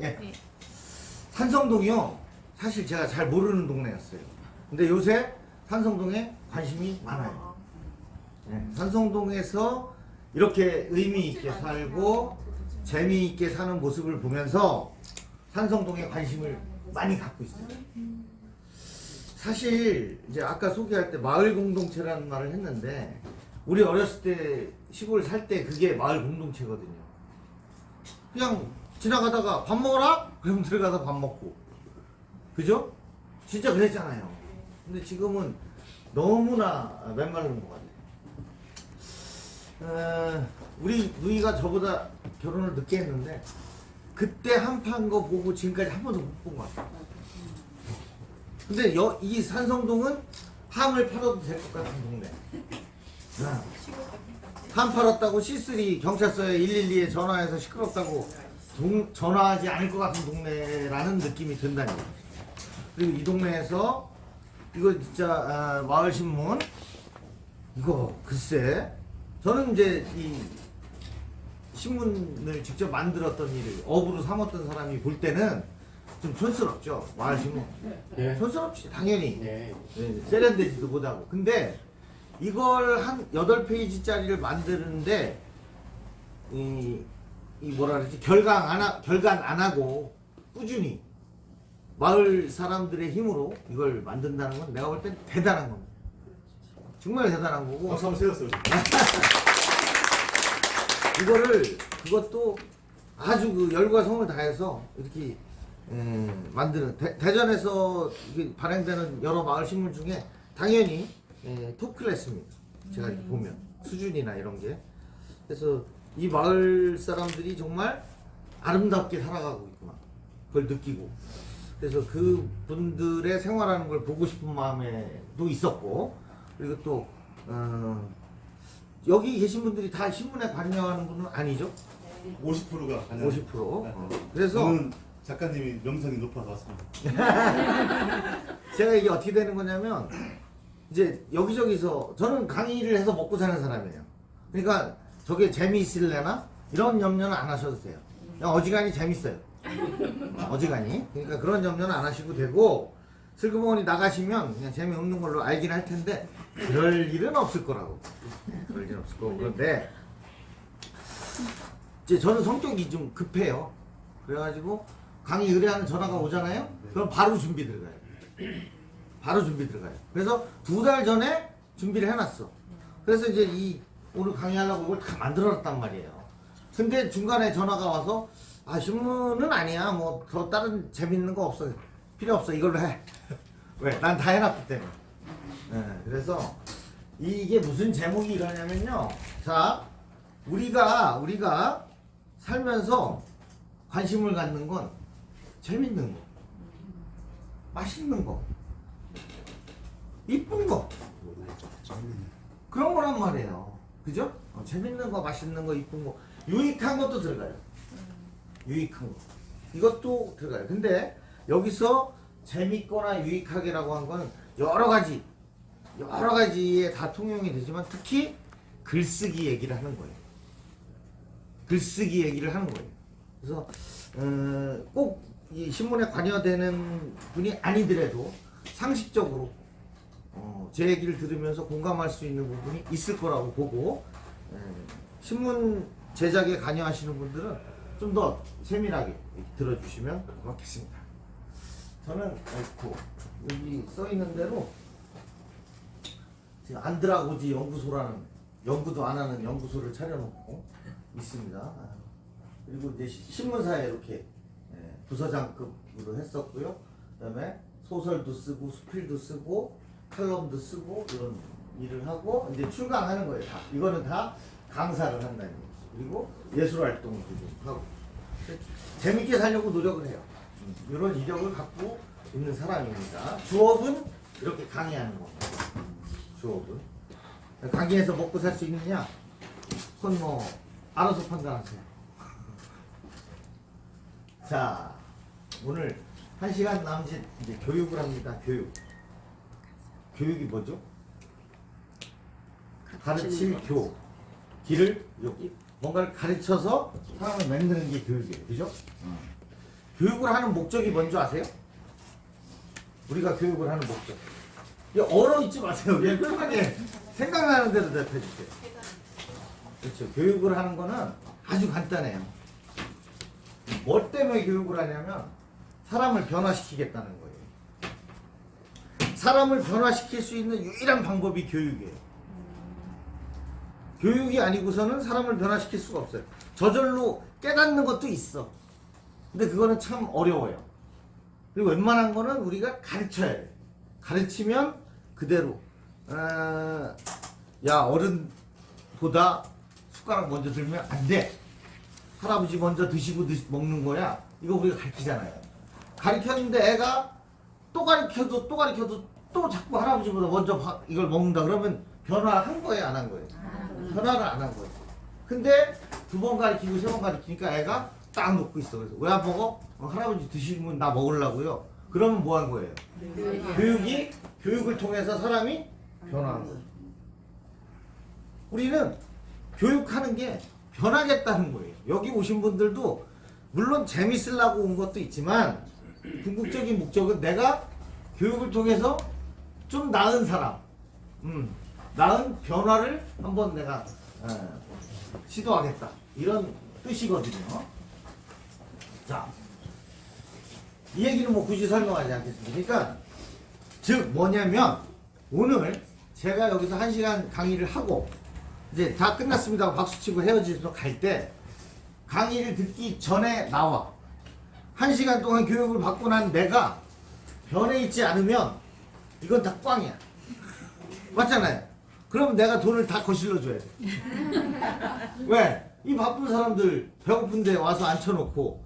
예. 네. 산성동이요. 사실 제가 잘 모르는 동네였어요. 근데 요새 산성동에 관심이 많아요. 예. 산성동에서 이렇게 의미 있게 살고 재미있게 사는 모습을 보면서 산성동에 관심을 많이 갖고 있어요. 사실 이제 아까 소개할 때 마을 공동체라는 말을 했는데 우리 어렸을 때 시골 살 때 그게 마을 공동체거든요. 그냥 지나가다가 밥 먹어라? 그러면 들어가서 밥 먹고. 그죠? 진짜 그랬잖아요. 근데 지금은 너무나 메말른 것 같아요. 우리 누이가 저보다 결혼을 늦게 했는데 그때 한판 거 보고 지금까지 한 번도 못 본 것 같아요. 근데 이 산성동은 함을 팔아도 될 것 같은 동네. 함 팔았다고 C3 경찰서에 112에 전화해서 시끄럽다고 전화하지 않을 것 같은 동네라는 느낌이 든다니. 그리고 이 동네에서 이거 진짜 마을신문 이거 글쎄 저는 이제 이 신문을 직접 만들었던 일을 업으로 삼았던 사람이 볼 때는 좀 촌스럽죠. 마을신문. 예. 촌스럽지 당연히. 예. 세련되지도 못하고. 근데 이걸 한 8페이지짜리를 만드는데 이 뭐라 그러지? 결간 안 하고 꾸준히 마을 사람들의 힘으로 이걸 만든다는 건 내가 볼 땐 대단한 겁니다. 정말 대단한 거고. 박수 한번 세웠어요. 그것도 아주 그 열과 성을 다해서 이렇게 만드는 대전에서 이게 발행되는 여러 마을 신문 중에 당연히 톱 클래스입니다. 제가 이렇게 보면 수준이나 이런 게. 그래서 이 마을 사람들이 정말 아름답게 살아가고 있구나. 그걸 느끼고. 그래서 그 분들의 생활하는 걸 보고 싶은 마음에도 있었고, 그리고 또 여기 계신 분들이 다 신문에 관여하는 분은 아니죠? 50%가 50%. 그래서 저는 작가님이 명성이 높아서 왔습니다. 제가 이게 어떻게 되는 거냐면 이제 여기저기서 저는 강의를 해서 먹고 사는 사람이에요. 그러니까 저게 재미있을래나 이런 염려는 안 하셔도 돼요. 그냥 어지간히 재밌어요. 어지간히. 그러니까 그런 염려는 안 하시고 되고 슬그머니 나가시면 그냥 재미없는 걸로 알긴 할 텐데 그럴 일은 없을 거라고. 그럴 일은 없을 거고. 그런데 이제 저는 성격이 좀 급해요. 그래가지고 강의 의뢰하는 전화가 오잖아요. 그럼 바로 준비 들어가요. 바로 준비 들어가요. 그래서 2달 전에 준비를 해놨어. 그래서 이제 오늘 강의하려고 이걸 다 만들어놨단 말이에요. 근데 중간에 전화가 와서 아 신문은 아니야. 뭐 더 다른 재밌는 거 없어. 필요 없어. 이걸로 해. 왜? 난 다 해놨기 때문에. 그래서 이게 무슨 제목이 이러냐면요. 자, 우리가 살면서 관심을 갖는 건 재밌는 거, 맛있는 거, 이쁜 거 그런 거란 말이에요. 그죠? 재밌는 거, 맛있는 거, 이쁜 거, 유익한 것도 들어가요. 유익한 거 이것도 들어가요. 근데 여기서 재밌거나 유익하게라고 한 거는 여러 가지에 다 통용이 되지만 특히 글쓰기 얘기를 하는 거예요. 글쓰기 얘기를 하는 거예요. 그래서 꼭 이 신문에 관여되는 분이 아니더라도 상식적으로 제 얘기를 들으면서 공감할 수 있는 부분이 있을 거라고 보고 신문 제작에 관여하시는 분들은 좀 더 세밀하게 들어주시면 고맙겠습니다. 저는 여기 써 있는 대로 지금 안드라고지 연구소라는 연구도 안 하는 연구소를 차려놓고 있습니다. 그리고 이제 신문사에 이렇게 부서장급으로 했었고요. 그다음에 소설도 쓰고 수필도 쓰고 칼럼도 쓰고 이런 일을 하고 이제 출강하는 거예요. 다 이거는 다 강사를 한다는 거죠. 그리고 예술 활동도 좀 하고 재밌게 살려고 노력을 해요. 이런 이력을 갖고 있는 사람입니다. 주업은 이렇게 강의하는 겁니다. 주업은 강의해서 먹고 살 수 있느냐? 그건 뭐 알아서 판단하세요. 자, 오늘 1시간 남짓 이제 교육을 합니다. 교육이 뭐죠? 가르칠 교. 길을 뭔가를 가르쳐서 사람을 만드는 게 교육이에요. 그죠? 교육을 하는 목적이 뭔지 아세요? 우리가 교육을 하는 목적. 얼어 있지 마세요. 그냥 편하게 생각나는 대로 대답해주세요. 그렇죠. 교육을 하는 거는 아주 간단해요. 뭐 때문에 교육을 하냐면 사람을 변화시키겠다는 거예요. 사람을 변화시킬 수 있는 유일한 방법이 교육이에요. 교육이 아니고서는 사람을 변화시킬 수가 없어요. 저절로 깨닫는 것도 있어. 근데 그거는 참 어려워요. 그리고 웬만한 거는 우리가 가르쳐야 돼. 가르치면 그대로 야 어른보다 숟가락 먼저 들면 안 돼. 할아버지 먼저 드시고 먹는 거야. 이거 우리가 가르치잖아요. 가르쳤는데 애가 또 가르쳐도 또 자꾸 할아버지보다 먼저 이걸 먹는다 그러면 변화한 거예요, 안 한 거예요? 변화를 안 한 거예요. 근데 2번 가르치고 3번 가르치니까 애가 딱 놓고 있어. 그래서 왜 안 먹어? 할아버지 드시면 나 먹으려고요. 그러면 뭐 한 거예요? 교육을 통해서 사람이 변화한 거죠. 우리는 교육하는 게 변하겠다는 거예요. 여기 오신 분들도 물론 재밌으려고 온 것도 있지만 궁극적인 목적은 내가 교육을 통해서 좀 나은 사람, 나은 변화를 한번 내가 시도하겠다. 이런 뜻이거든요. 자, 이 얘기는 뭐 굳이 설명하지 않겠습니다. 그러니까 즉 뭐냐면 오늘 제가 여기서 1시간 강의를 하고 이제 다 끝났습니다. 박수치고 헤어지면서 갈 때 강의를 듣기 전에 나와. 1시간 동안 교육을 받고 난 내가 변해 있지 않으면 이건 다 꽝이야. 맞잖아요. 그럼 내가 돈을 다 거실러 줘야 돼. 왜? 이 바쁜 사람들 배고픈데 와서 앉혀놓고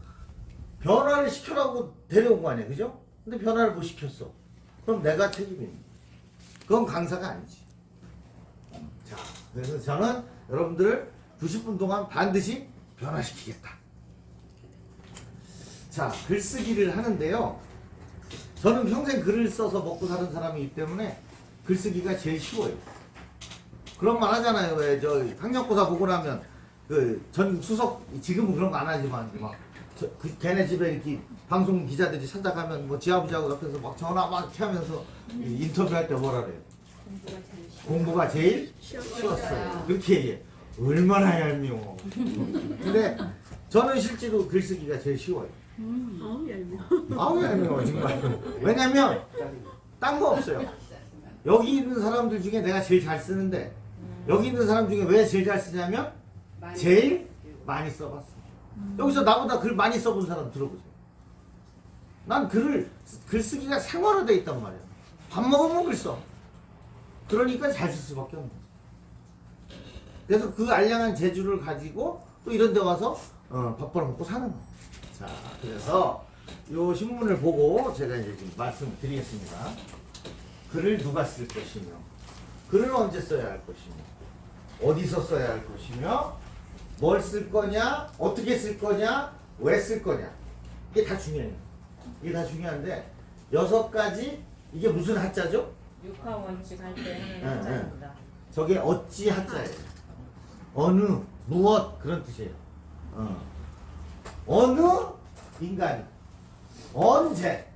변화를 시켜라고 데려온 거 아니야. 그죠? 근데 변화를 못 시켰어. 그럼 내가 책임이 있는 거야. 그건 강사가 아니지. 자, 그래서 저는 여러분들을 90분 동안 반드시 변화시키겠다. 자, 글쓰기를 하는데요. 저는 평생 글을 써서 먹고 사는 사람이기 때문에 글쓰기가 제일 쉬워요. 그런 말 하잖아요. 왜 저 학력고사 보고 나면 그 전 수석 지금은 그런 거 안 하지만 막 걔네 집에 이렇게 방송 기자들이 찾아가면 뭐 지아버지하고 옆에서 막 전화 막 이렇게 하면서 인터뷰할 때 뭐라 그래요? 공부가 제일 쉬웠어요. 그렇게 얘기해. 얼마나 얄미워. 근데 저는 실제로 글쓰기가 제일 쉬워요. 아우 얄미워 정말. 왜냐면 딴 거 없어요. 여기 있는 사람들 중에 내가 제일 잘 쓰는데 여기 있는 사람 중에 왜 제일 잘 쓰냐면 제일 많이 써봤어. 여기서 나보다 글 많이 써본 사람 들어보세요. 난 글쓰기가 생활화돼 있단 말이야. 밥 먹으면 글 써. 그러니까 잘 쓸 수밖에 없는 거야. 그래서 그 알량한 재주를 가지고 또 이런 데 와서 밥 벌어먹고 사는 거야. 자, 그래서 요 신문을 보고 제가 이제 지금 말씀드리겠습니다. 글을 누가 쓸 것이며 글을 언제 써야 할 것이며 어디서 써야 할 것이며 뭘 쓸 거냐 어떻게 쓸 거냐 왜 쓸 거냐 이게 다 중요해요. 이게 다 중요한데 6가지 이게 무슨 하자죠? 육하 원칙 할 때는 하자입니다. 저게 어찌 하자예요. 어느 무엇 그런 뜻이에요. 어느 인간이 언제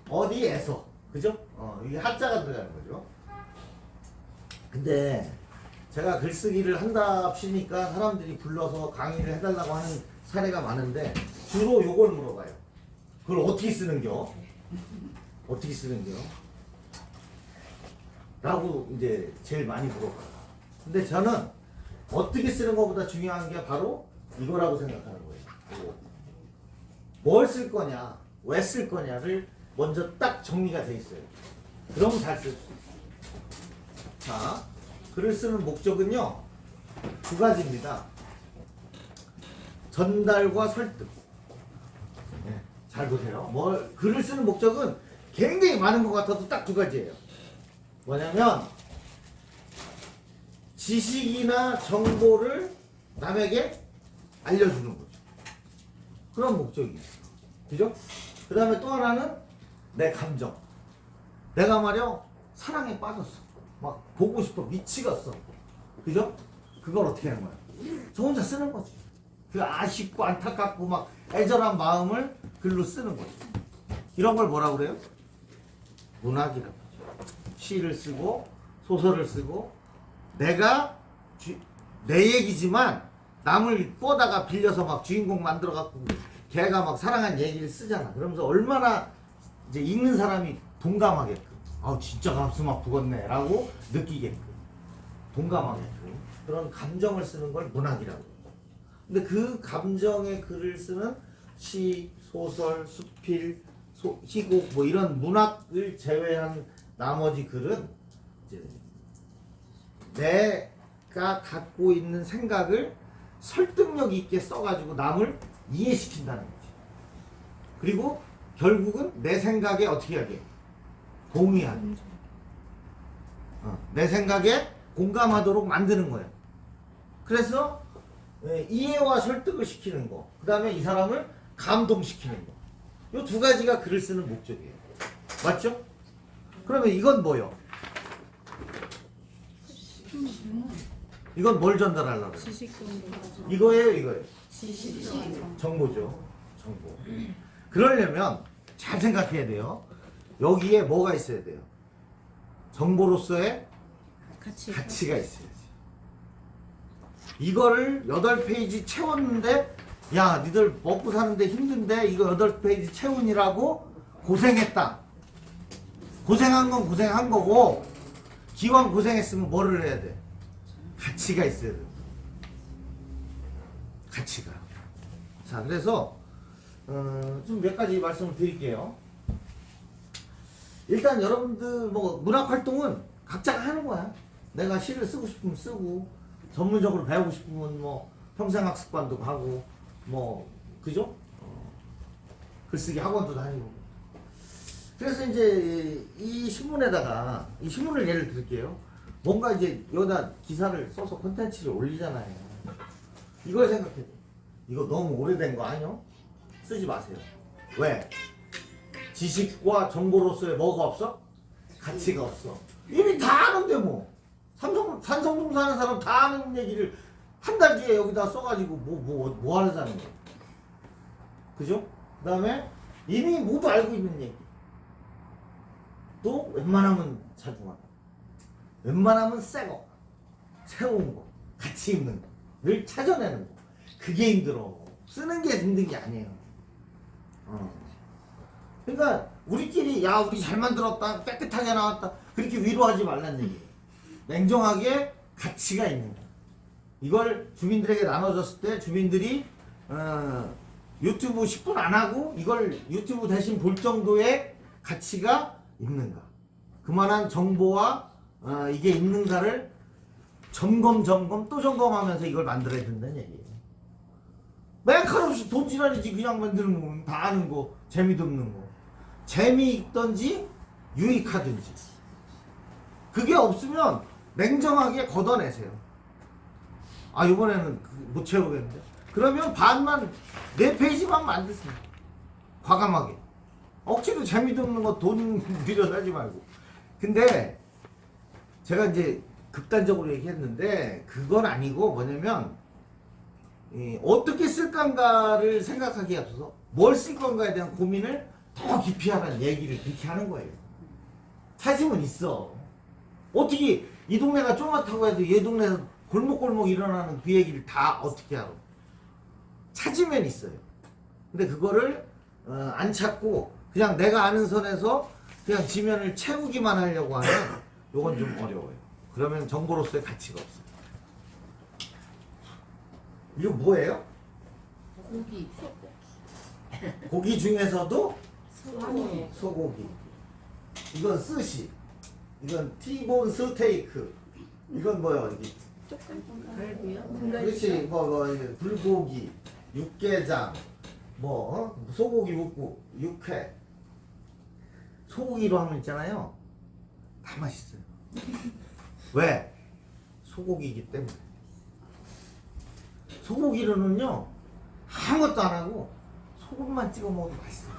어디에서 그죠? 이게 하자가 들어가는 거죠. 근데 제가 글쓰기를 한답시니까 사람들이 불러서 강의를 해달라고 하는 사례가 많은데 주로 요걸 물어봐요. 그걸 어떻게 쓰는겨? 어떻게 쓰는겨? 라고 이제 제일 많이 물어봐요. 근데 저는 어떻게 쓰는 것보다 중요한 게 바로 이거라고 생각하는 거예요. 뭘 쓸 거냐, 왜 쓸 거냐를 먼저 딱 정리가 돼 있어요. 그럼 잘 쓸 수 있어요. 자, 글을 쓰는 목적은요 2가지입니다. 전달과 설득. 네, 잘 보세요. 글을 쓰는 목적은 굉장히 많은 것 같아도 딱 2가지예요. 뭐냐면 지식이나 정보를 남에게 알려주는 거죠. 그런 목적이 있어. 그죠? 그 다음에 또 하나는 내 감정. 내가 말이야 사랑에 빠졌어. 막 보고 싶어 미치겠어. 그죠? 그걸 어떻게 하는 거야? 저 혼자 쓰는 거지. 그 아쉽고 안타깝고 막 애절한 마음을 글로 쓰는 거죠. 이런 걸 뭐라고 그래요? 문학이라고 하죠. 시를 쓰고 소설을 쓰고 내가 내 얘기지만 남을 꼬다가 빌려서 막 주인공 만들어 갖고 걔가 막 사랑한 얘기를 쓰잖아. 그러면서 얼마나 이제 읽는 사람이 동감하게끔, 아우 진짜 가슴 아프겠네 라고 느끼게끔, 동감하게끔 그런 감정을 쓰는 걸 문학이라고 해요. 근데 그 감정의 글을 쓰는 시, 소설, 수필, 희곡 뭐 이런 문학을 제외한 나머지 글은 이제 내가 갖고 있는 생각을 설득력 있게 써가지고 남을 이해시킨다는 거지. 그리고 결국은 내 생각에 어떻게 하게? 동의하게. 내 생각에 공감하도록 만드는 거예요. 그래서 이해와 설득을 시키는 거, 그 다음에 이 사람을 감동시키는 거. 이 두 가지가 글을 쓰는 목적이에요. 맞죠? 그러면 이건 뭐요? 이건 뭘 전달하려고 그래요? 이거예요, 이거예요? 정보죠. 정보. 그러려면 잘 생각해야 돼요. 여기에 뭐가 있어야 돼요? 정보로서의 가치가 있어야지. 이거를 8페이지 채웠는데 야 니들 먹고 사는데 힘든데 이거 8페이지 채우느라고 고생했다. 고생한 건 고생한 거고 기왕 고생했으면 뭐를 해야 돼? 가치가 있어야 돼. 가치가. 자, 그래서 좀 몇 가지 말씀을 드릴게요. 일단 여러분들 뭐 문학 활동은 각자가 하는 거야. 내가 시를 쓰고 싶으면 쓰고 전문적으로 배우고 싶으면 뭐 평생학습관도 가고 뭐 그죠? 글쓰기 학원도 다니고. 그래서 이제 이 신문에다가 이 신문을 예를 들게요. 뭔가 이제 여기다 기사를 써서 콘텐츠를 올리잖아요. 이걸 생각해. 이거 너무 오래된 거 아니요? 쓰지 마세요. 왜? 지식과 정보로서의 뭐가 없어? 가치가 없어. 이미 다 아는데 뭐. 산성동 사는 사람 다 아는 얘기를 한 달 뒤에 여기다 써가지고 뭐 하자는 거야. 그죠? 그 다음에 이미 모두 알고 있는 얘기. 또 웬만하면 자중하고. 웬만하면 새거. 새로운 거. 가치 있는 거를 찾아내는 거. 그게 힘들어. 쓰는 게 힘든 게 아니에요. 그러니까 우리끼리 야 우리 잘 만들었다 깨끗하게 나왔다 그렇게 위로하지 말란 얘기예요. 냉정하게 가치가 있는 거. 이걸 주민들에게 나눠줬을 때 주민들이 유튜브 10분 안 하고 이걸 유튜브 대신 볼 정도의 가치가 있는가, 그만한 정보와 이게 있는가를 점검 또 점검하면서 이걸 만들어야 된다는 얘기예요. 매칼없이 돈지랄이지 그냥 만드는 거, 다 아는 거, 재미도 없는 거. 재미있던지 유익하든지 그게 없으면 냉정하게 걷어내세요. 아 이번에는 못 채우겠는데 그러면 반만 4페이지만 만드세요. 과감하게. 억지로 재미도 없는 거 돈 들여서 하지 말고. 근데 제가 이제 극단적으로 얘기했는데 그건 아니고 뭐냐면 어떻게 쓸 건가를 생각하기에 앞서서 뭘 쓸 건가에 대한 고민을 더 깊이 하라는 얘기를 그렇게 하는 거예요. 찾으면 있어. 어떻게 이 동네가 조그맣다고 해도 얘 동네에서 골목골목 일어나는 그 얘기를 다 어떻게 알아? 찾으면 있어요. 근데 그거를 안 찾고 그냥 내가 아는 선에서 그냥 지면을 채우기만 하려고 하면 요건 좀 어려워요. 그러면 정보로서의 가치가 없어요. 이거 뭐예요? 고기 중에서도 소고기. 이건 스시. 이건 티본 스테이크. 이건 뭐야 이게? 그렇지. 뭐 불고기, 육개장, 소고기 묵국, 육회. 소고기로 하면 있잖아요. 다 맛있어요. 왜? 소고기이기 때문에. 소고기로는요 아무것도 안 하고 소금만 찍어 먹어도 맛있어요.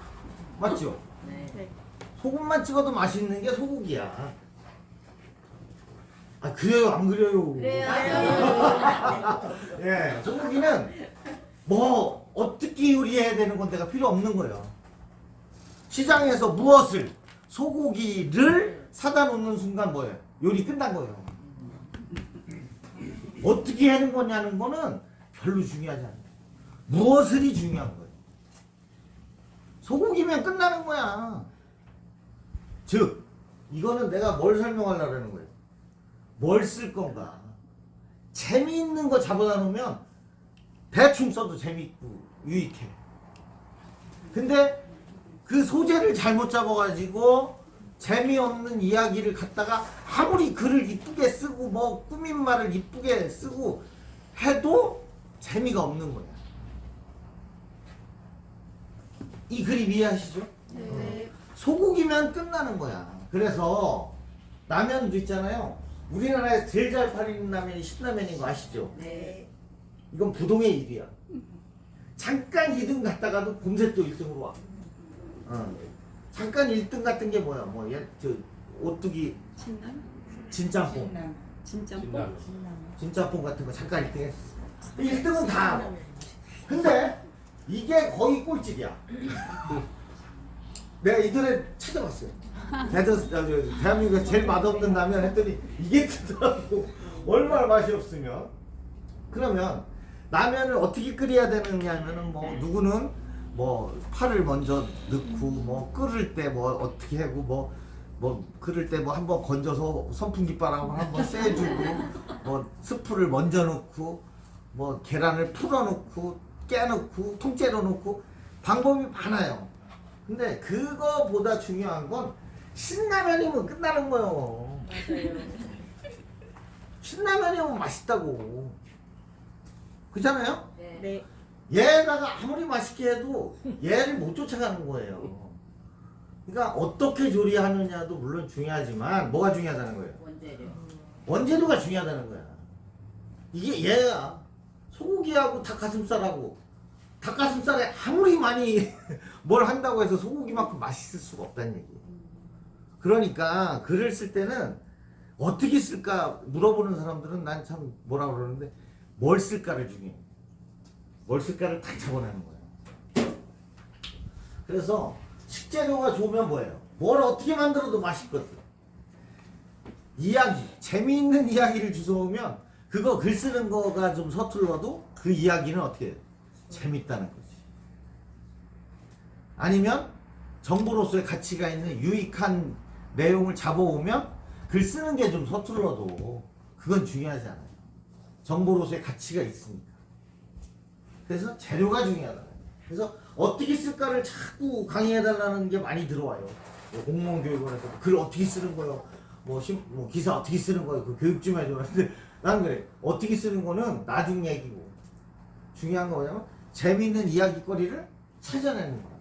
맞죠? 네. 소금만 찍어도 맛있는 게 소고기야. 아 그래요 안 그래요? 그래요. 예, 소고기는 뭐 어떻게 요리해야 되는 건 내가 필요 없는 거예요. 시장에서 무엇을 소고기를 사다 놓는 순간 뭐예요? 요리 끝난 거예요. 어떻게 하는 거냐는 거는 별로 중요하지 않아요. 무엇을이 중요한 거예요. 소고기면 끝나는 거야. 즉 이거는 내가 뭘 설명하려고 하는 거예요. 뭘 쓸 건가. 재미있는 거 잡아다 놓으면 대충 써도 재미있고 유익해. 근데 그 소재를 잘못 잡아가지고 재미없는 이야기를 갖다가 아무리 글을 이쁘게 쓰고 뭐 꾸민 말을 이쁘게 쓰고 해도 재미가 없는 거야. 이 그림 이해하시죠? 네. 소고기면 끝나는 거야. 그래서 라면도 있잖아요. 우리나라에서 제일 잘 팔리는 라면이 신라면인 거 아시죠? 네. 이건 부동의 일이야. 잠깐 2등 갔다가도 금세 또 1등으로 와. 잠깐 1등 같은 게 뭐야? 뭐 저 오뚜기 신남? 진짬뽕, 진짬뽕? 진짬뽕 같은 거 잠깐 1등 했어. 1등은 다 알아. 근데 이게 거의 꼴찌야. 내가 인터넷 찾아봤어요. 대한민국에서 제일 맛없는 라면 했더니 이게 뜨더라고. 얼마나 맛이 없으면. 그러면 라면을 어떻게 끓여야 되느냐면은 뭐 누구는 뭐 파를 먼저 넣고 뭐 끓을 때 뭐 어떻게 하고 뭐 끓을 때 뭐 한번 건져서 선풍기 바람을 한번 쐬주고 뭐 스프를 먼저 넣고 뭐 계란을 풀어 넣고 깨 넣고 통째로 넣고 방법이 많아요. 근데 그거보다 중요한 건 신라면이면 끝나는 거예요. 맞아요. 신라면이면 맛있다고. 그렇잖아요? 네. 얘다가 아무리 맛있게 해도 얘를 못 쫓아가는 거예요. 그러니까 어떻게 조리하느냐도 물론 중요하지만 뭐가 중요하다는 거예요? 원재료. 원재료가 중요하다는 거야. 이게 얘야. 소고기하고 닭가슴살하고 닭가슴살에 아무리 많이 뭘 한다고 해서 소고기만큼 맛있을 수가 없다는 얘기예요. 그러니까 글을 쓸 때는 어떻게 쓸까 물어보는 사람들은 난 참 뭐라 그러는데 뭘 쓸까를 중요해. 뭘 쓸까를 딱 적어내는 거예요. 그래서 식재료가 좋으면 뭐예요? 뭘 어떻게 만들어도 맛있거든. 이야기, 재미있는 이야기를 주워오면 그거 글 쓰는 거가 좀 서툴러도 그 이야기는 어떻게 해요? 재밌다는 거지. 아니면 정보로서의 가치가 있는 유익한 내용을 잡아오면 글 쓰는 게 좀 서툴러도 그건 중요하지 않아요. 정보로서의 가치가 있으니까. 그래서 재료가 중요하다. 그래서 어떻게 쓸까를 자꾸 강의해달라는 게 많이 들어와요. 뭐 공무원 교육원에서 글 어떻게 쓰는 거요? 뭐 기사 어떻게 쓰는 거요? 그 교육 좀 해줘. 근데 난 그래. 어떻게 쓰는 거는 나중 얘기고 중요한 거 뭐냐면 재미있는 이야기거리를 찾아내는 거야.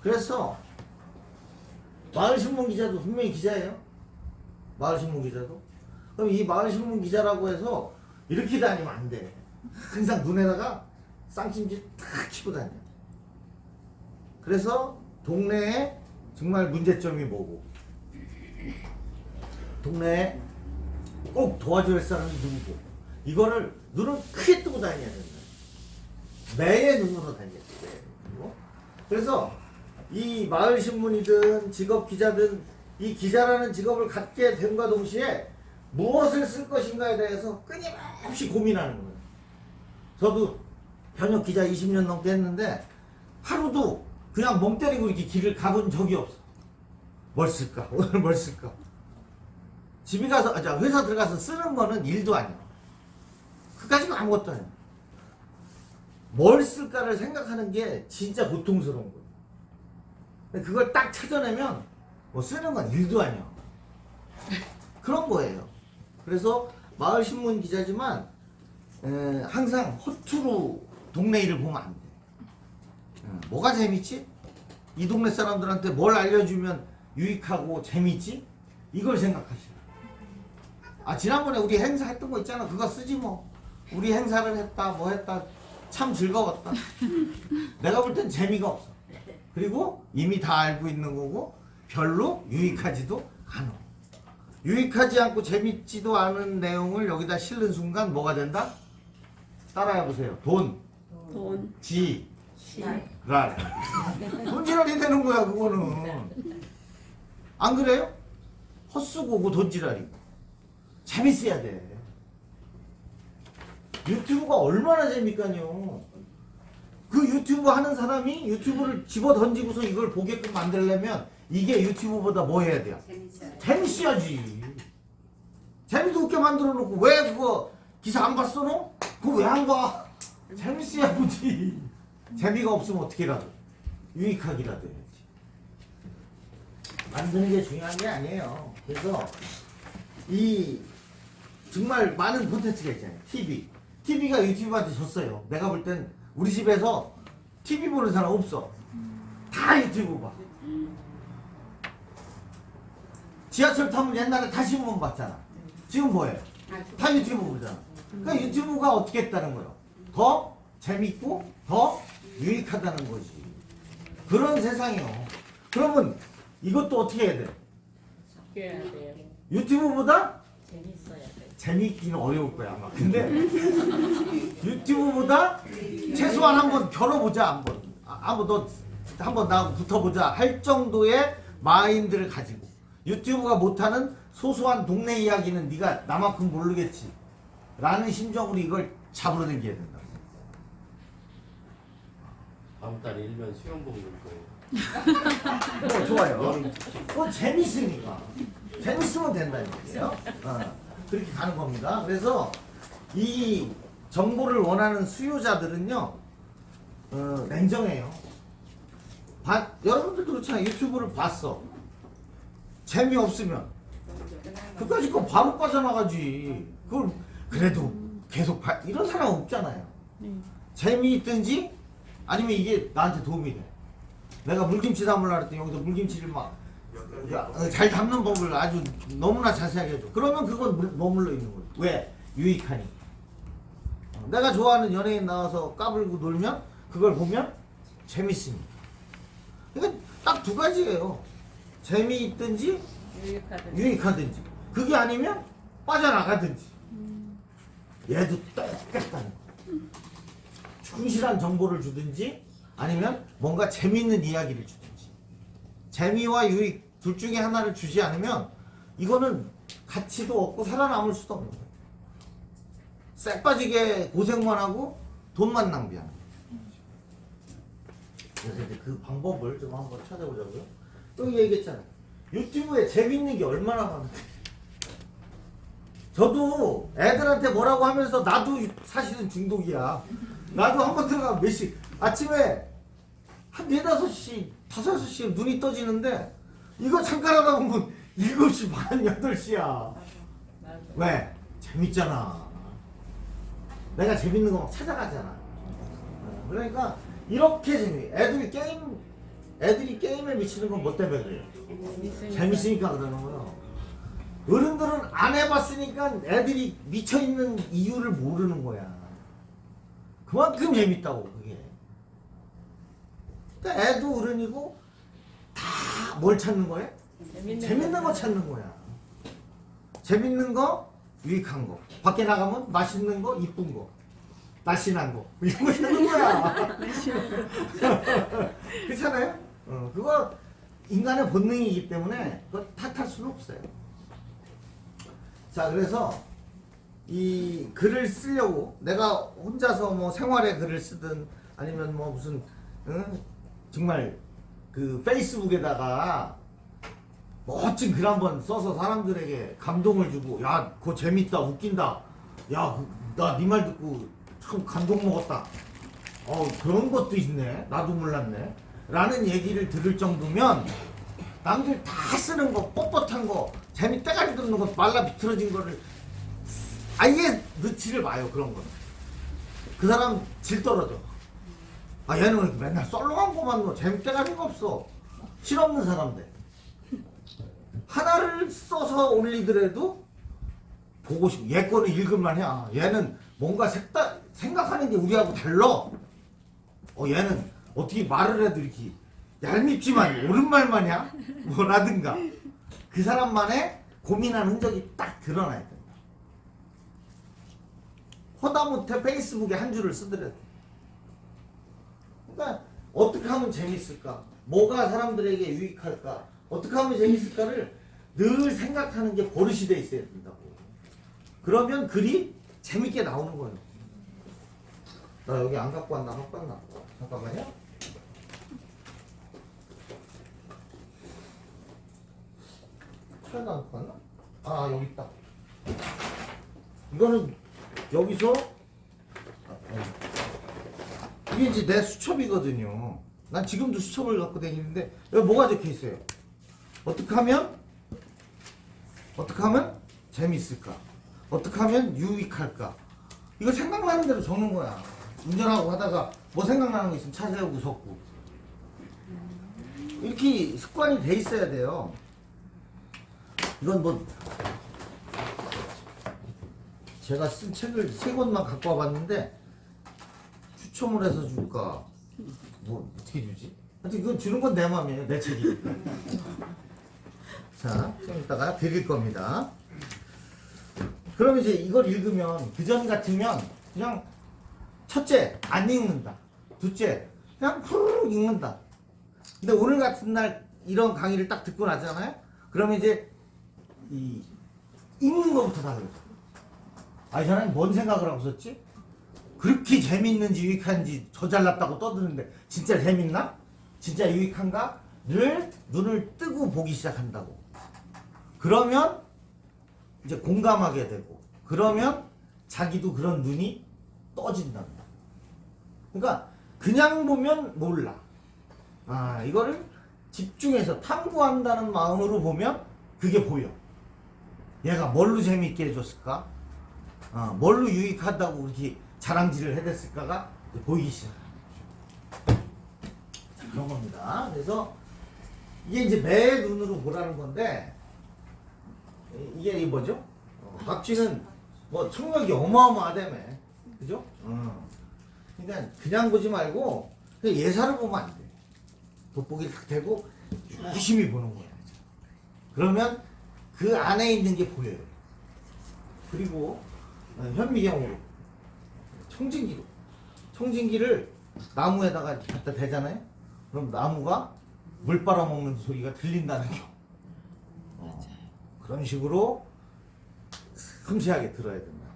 그래서 마을신문 기자도 분명히 기자예요. 마을신문 기자도. 그럼 이 마을신문 기자라고 해서 이렇게 다니면 안 돼. 항상 눈에다가 쌍심지 탁 치고 다녀. 그래서 동네에 정말 문제점이 뭐고 동네에 꼭 도와줄 사람이 누구고 이거를 눈을 크게 뜨고 다녀야 된다. 매의 눈으로 다녀야 돼. 그래서 이 마을신문이든 직업기자든 이 기자라는 직업을 갖게 됨과 동시에 무엇을 쓸 것인가에 대해서 끊임없이 고민하는 거예요. 저도 현역 기자 20년 넘게 했는데 하루도 그냥 멍 때리고 이렇게 길을 가본 적이 없어. 뭘 쓸까? 오늘 뭘 쓸까? 집에 가서, 회사 들어가서 쓰는 거는 일도 아니야. 그까지는 아무것도 아니야. 뭘 쓸까를 생각하는 게 진짜 고통스러운 거야. 그걸 딱 찾아내면 뭐 쓰는 건 일도 아니야. 그런 거예요. 그래서 마을신문 기자지만 항상 허투루 동네 일을 보면 안 돼. 뭐가 재밌지? 이 동네 사람들한테 뭘 알려주면 유익하고 재밌지? 이걸 생각하시라. 지난번에 우리 행사 했던 거 있잖아. 그거 쓰지 뭐. 우리 행사를 했다 뭐 했다 참 즐거웠다. 내가 볼 땐 재미가 없어. 그리고 이미 다 알고 있는 거고 별로 유익하지도 않아. 유익하지 않고 재밌지도 않은 내용을 여기다 실는 순간 뭐가 된다? 따라해보세요. 돈, 돈, 지, 시, 랄. 돈지랄이 되는 거야 그거는. 안 그래요? 헛수고고 돈지랄이고. 재밌어야 돼. 유튜브가 얼마나 재밌까요. 그 유튜브 하는 사람이 유튜브를 집어 던지고서 이걸 보게끔 만들려면 이게 유튜브보다 뭐 해야 돼요? 재밌어야지. 재미도 없게 만들어 놓고 왜 그거 기사 안 봤어 너? 그거 왜 안 봐? 재밌어야 보지. 재미가 없으면 어떻게라도 유익하기라도 해야지. 만드는 게 중요한 게 아니에요. 그래서 이 정말 많은 콘텐츠가 있잖아요. TV가 유튜브한테 졌어요. 내가 볼 땐 우리 집에서 TV 보는 사람 없어. 다 유튜브 봐. 지하철 타면 옛날에 다 신문 봤잖아. 지금 뭐예요? 다 유튜브 보잖아. 그러니까 유튜브가 어떻게 했다는 거예요? 더 재밌고 더 유익하다는 거지. 그런 세상이요. 그러면 이것도 어떻게 해야 돼? 바뀌어야 돼요. 유튜브보다 재밌어야 돼. 재밌기는 어려울 거야 아마. 근데 유튜브보다 최소한 한번 겨뤄보자. 한번 나 붙어보자 할 정도의 마인드를 가지고 유튜브가 못하는 소소한 동네 이야기는 네가 나만큼 모르겠지 라는 심정으로 이걸 잡으러 당겨야 된다. 다음 달에 일면 수영복 입을 거예요. 좋아요. 그건 재밌으니까. 재밌으면 된다는 얘기예요. 그렇게 가는 겁니다. 그래서 이 정보를 원하는 수요자들은요, 냉정해요. 여러분들도 그렇잖아요. 유튜브를 봤어. 재미없으면 그까짓 거 바로 빠져나가지. 그걸 그래도 계속 이런 사람 없잖아요. 재미있든지 아니면 이게 나한테 도움이 돼. 내가 물김치 담으려고 했더니 여기서 물김치를 막 잘 담는 법을 아주 너무나 자세하게 해줘. 그러면 그건 머물러 있는 거예요. 왜? 유익하니. 내가 좋아하는 연예인 나와서 까불고 놀면 그걸 보면 재밌습니다. 그러니까 딱 두 가지예요. 재미있든지 유익하든지. 그게 아니면 빠져나가든지. 얘도 똑같다는 거. 충실한 정보를 주든지 아니면 뭔가 재미있는 이야기를 주든지. 재미와 유익 둘 중에 하나를 주지 않으면 이거는 가치도 없고 살아남을 수도 없는 거예요. 쎄 빠지게 고생만 하고 돈만 낭비하는 거예요. 그래서 이제 그 방법을 좀 한번 찾아보자고요. 여기 얘기했잖아요. 유튜브에 재밌는 게 얼마나 많은데. 저도 애들한테 뭐라고 하면서 나도 사실은 중독이야. 나도 한번 들어가면 몇 시, 아침에 한 4, 5시, 5, 6시에 눈이 떠지는데 이거 잠깐 하다 보면 7시 반, 8시야. 왜? 재밌잖아. 내가 재밌는 거 막 찾아가잖아. 그러니까 이렇게 애들이 게임에 미치는 건 뭐 때문에 그래요? 재밌으니까 그러는 거예요. 어른들은 안 해봤으니까 애들이 미쳐있는 이유를 모르는 거야. 그만큼 재밌다고 그게. 그러니까 애도 어른이고 다 뭘 찾는 거예요? 재밌는 거 찾는 거야. 재밌는 거, 유익한 거. 밖에 나가면 맛있는 거, 이쁜 거, 날씬한 거 이런 거 찾는 거야. 그렇잖아요? 그거 인간의 본능이기 때문에 그거 탓할 수는 없어요. 자, 그래서 이 글을 쓰려고 내가 혼자서 뭐 생활의 글을 쓰든 아니면 뭐 무슨 정말 그 페이스북에다가 멋진 글 한번 써서 사람들에게 감동을 주고 야 그거 재밌다 웃긴다 야 나 네 말 듣고 참 감동 먹었다 그런 것도 있네 나도 몰랐네 라는 얘기를 들을 정도면 남들 다 쓰는 거 뻣뻣한 거 재미 때가리 듣는 거 말라 비틀어진 거를 아예 넣지를 마요. 그런 거는 그 사람 질 떨어져. 얘는 왜 이렇게 맨날 썰렁한 거만 넣어. 재밌대가리가 없어. 실없는 사람들 하나를 써서 올리더라도 보고 싶어. 얘 거는 읽을만 해. 얘는 뭔가 생각하는 게 우리하고 달라. 얘는 어떻게 말을 해도 이렇게 얄밉지만 옳은 말만 해. 뭐라든가 그 사람만의 고민한 흔적이 딱 드러나야 된다. 허다못해 페이스북에 한 줄을 쓰더라도. 그러니까 어떻게 하면 재밌을까? 뭐가 사람들에게 유익할까? 어떻게 하면 재밌을까를 늘 생각하는 게 버릇이 돼 있어야 된다고. 그러면 글이 재밌게 나오는 거예요. 나 여기 안 갖고 왔나? 갖고 왔나? 잠깐만요. 차에다 안 갖고 왔나? 아, 여기 있다. 이거는 여기서 이게 이제 내 수첩이거든요. 난 지금도 수첩을 갖고 다니는데 여기 뭐가 적혀 있어요? 어떻게 하면 재밌을까? 어떻게 하면 유익할까? 이거 생각나는 대로 적는 거야. 운전하고 하다가 뭐 생각나는 거 있으면 차 세우고 적고. 이렇게 습관이 돼 있어야 돼요. 이건 뭐 제가 쓴 책을 3권만 갖고 와봤는데 추첨을 해서 줄까? 뭐 어떻게 주지? 하여튼 이건 주는 건 내 맘이에요. 내 책이니까. 자, 좀 이따가 드릴 겁니다. 그럼 이제 이걸 읽으면 그전 같으면 그냥 첫째 안 읽는다. 둘째 그냥 푸르륵 읽는다. 근데 오늘 같은 날 이런 강의를 딱 듣고 나잖아요. 그러면 이제 이 읽는 것부터 다르죠. 아, 이 사람이 뭔 생각을 하고 썼지? 그렇게 재밌는지 유익한지 저 잘났다고 떠드는데 진짜 재밌나? 진짜 유익한가? 를 눈을 뜨고 보기 시작한다고. 그러면 이제 공감하게 되고, 그러면 자기도 그런 눈이 떠진다는 거야. 그러니까 그냥 보면 몰라. 아, 이거를 집중해서 탐구한다는 마음으로 보면 그게 보여. 얘가 뭘로 재밌게 해줬을까? 뭘로 유익하다고 그렇게 자랑질을 해댔을까가 보이기 시작해요. 그런 겁니다. 그래서 이게 이제 매 눈으로 보라는 건데, 이게 뭐죠? 박쥐는 뭐 청력이 어마어마하다며. 그죠? 그러니까 그냥 보지 말고 그냥 예사를 보면 안 돼. 돋보기를 딱 대고 유심히 보는 거야. 그러면 그 안에 있는 게 보여요. 그리고 현미경으로 청진기를 나무에다가 갖다 대잖아요. 그럼 나무가 물 빨아먹는 소리가 들린다는 거. 그런 식으로 섬세하게 들어야 된다.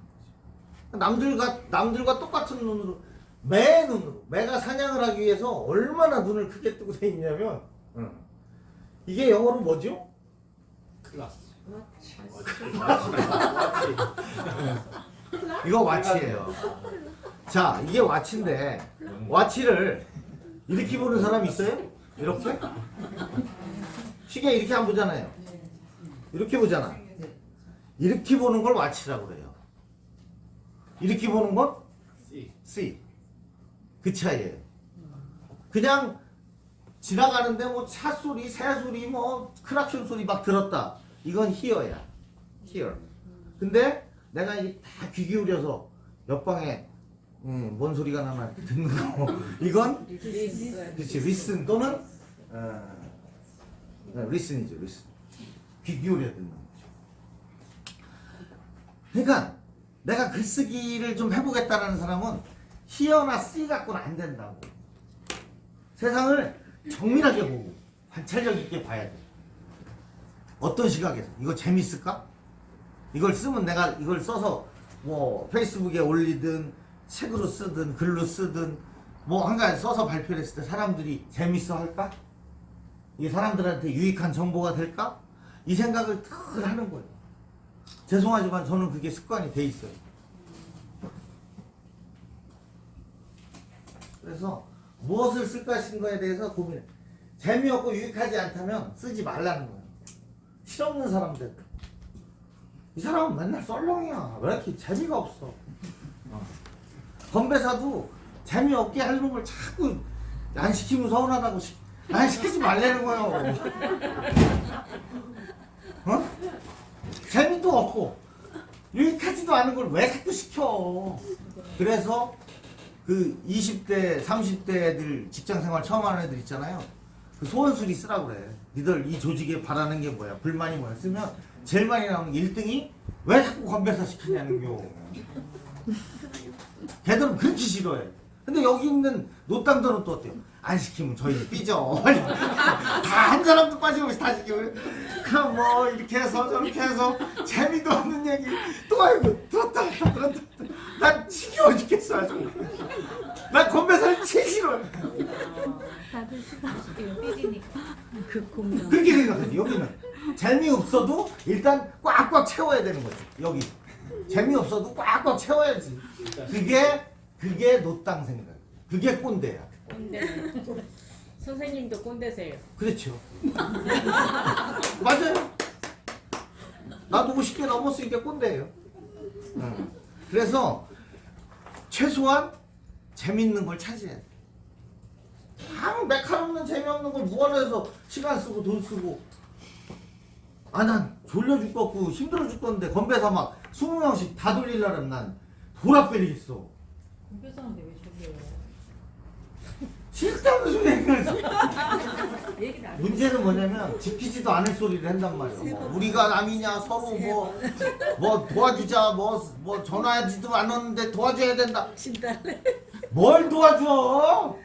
남들과 똑같은 눈으로, 매 눈으로, 매가 사냥을 하기 위해서 얼마나 눈을 크게 뜨고 다니냐면, 이게 영어로 뭐죠? 클라스. 이거 와치예요. 자, 이게 와치인데, 와치를 이렇게 보는 사람 있어요? 이렇게? 시계 이렇게 안 보잖아요. 이렇게 보잖아. 이렇게 보는 걸 와치라고 그래요. 이렇게 보는 건 C. 그 차이예요. 그냥 지나가는데 뭐 차 소리, 새 소리, 뭐 크락션 소리 막 들었다. 이건 hear야. hear. 근데 내가 이게 다 귀 기울여서 옆방에 뭔 소리가 나나 듣는 거. 이건 그렇지, listen 또는 listen이죠, listen. 귀 기울여야 듣는 거죠. 그러니까 내가 글쓰기를 좀 해보겠다라는 사람은 hear나 see 갖고는 안 된다고. 세상을 정밀하게 보고 관찰력 있게 봐야 돼. 어떤 시각에서 이거 재밌을까? 이걸 쓰면 내가 이걸 써서 뭐 페이스북에 올리든 책으로 쓰든 글로 쓰든 뭐 한 가지 써서 발표를 했을 때 사람들이 재밌어 할까? 이게 사람들한테 유익한 정보가 될까? 이 생각을 늘 하는 거예요. 죄송하지만 저는 그게 습관이 돼 있어요. 그래서 무엇을 쓸까 하신 거에 대해서 고민해. 재미없고 유익하지 않다면 쓰지 말라는 거예요. 실없는 사람들. 이 사람은 맨날 썰렁이야. 왜 이렇게 재미가 없어. 건배사도 재미없게 하는 걸 자꾸 안 시키면 서운하다고 안 시키지 말라는 거예요. 재미도 없고 유익하지도 않은 걸 왜 자꾸 시켜. 그래서 그 20대 30대 애들 직장생활 처음 하는 애들 있잖아요. 그 소원술이 쓰라고 그래. 니들 이 조직에 바라는 게 뭐야, 불만이 뭐야 쓰면 제일 많이 나오는 게 1등이 왜 자꾸 건배사 시키냐는 겨. 걔들은 그렇게 싫어해. 근데 여기 있는 노땅들은 또 어때요? 안 시키면 저희 삐져. 다 한 사람도 빠짐없이 다 시키고. 그럼 뭐 이렇게 해서 저렇게 해서 재미도 없는 얘기 또 알고 들었다 난 지겨워 죽겠어 아주. 난 건배사를 제일 싫어해. 이거 삐지니까. 그 공연. 그렇게 생각하지. 여기는 재미없어도 일단 꽉꽉 채워야 되는 거지. 여기 재미없어도 꽉꽉 채워야지. 그게 노땅 생각. 그게 꼰대야. 꼰대. 선생님도 꼰대세요. 그렇죠. 맞아요. 나도 50개 넘었으니까 꼰대예요. 그래서 최소한 재밌는 걸 찾아야 돼. 아무 메카없는 재미없는 걸 무한해서 시간 쓰고 돈 쓰고. 아, 난 졸려 죽겠고 힘들어 죽겠는데 건배사 막 20명씩 다 돌리려면 난 돌아버리겠어. 공개사인데 왜 저기요? 싫다는 소리 얘기해서. 얘기를 안 해. 문제는 뭐냐면 지키지도 않을 소리를 한단 말이야. 뭐 우리가 남이냐 서로 뭐 도와주자 뭐 전화하지도 않았는데 도와줘야 된다. 진달래. 뭘 도와줘?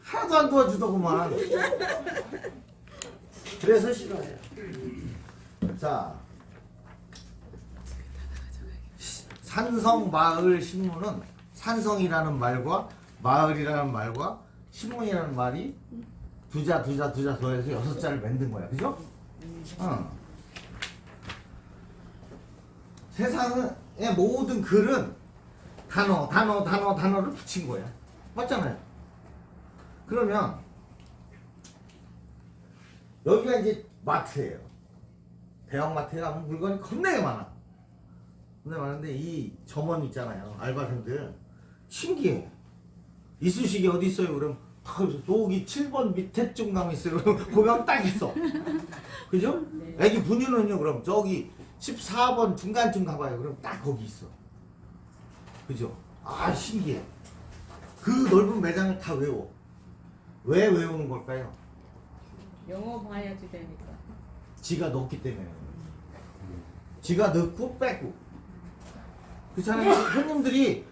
하나도 안 도와주더구만. 그래서 싫어해요. 자, 산성마을 신문은 산성이라는 말과 마을이라는 말과 신문이라는 말이 두자 더해서 6자를 만든 거야. 그죠? 세상의 모든 글은 단어를 붙인 거야. 맞잖아요. 그러면 여기가 이제 마트예요. 대형마트에 가면 물건이 겁나게 많아. 겁나게 많은데 이 점원 있잖아요. 알바생들 신기해. 이쑤시개 어디 있어요? 그럼 저기 7번 밑에쯤 가면 있어요. 그럼 보면 딱 있어. 그죠? 네. 애기 분유는요. 그럼 저기 14번 중간쯤 가봐요. 그럼 딱 거기 있어. 그죠? 아 신기해. 그 넓은 매장을 다 외워. 왜 외우는 걸까요? 영어 봐야지 되니까. 지가 넣기 때문에. 지가 넣고 빼고. 그렇잖아요. 손님들이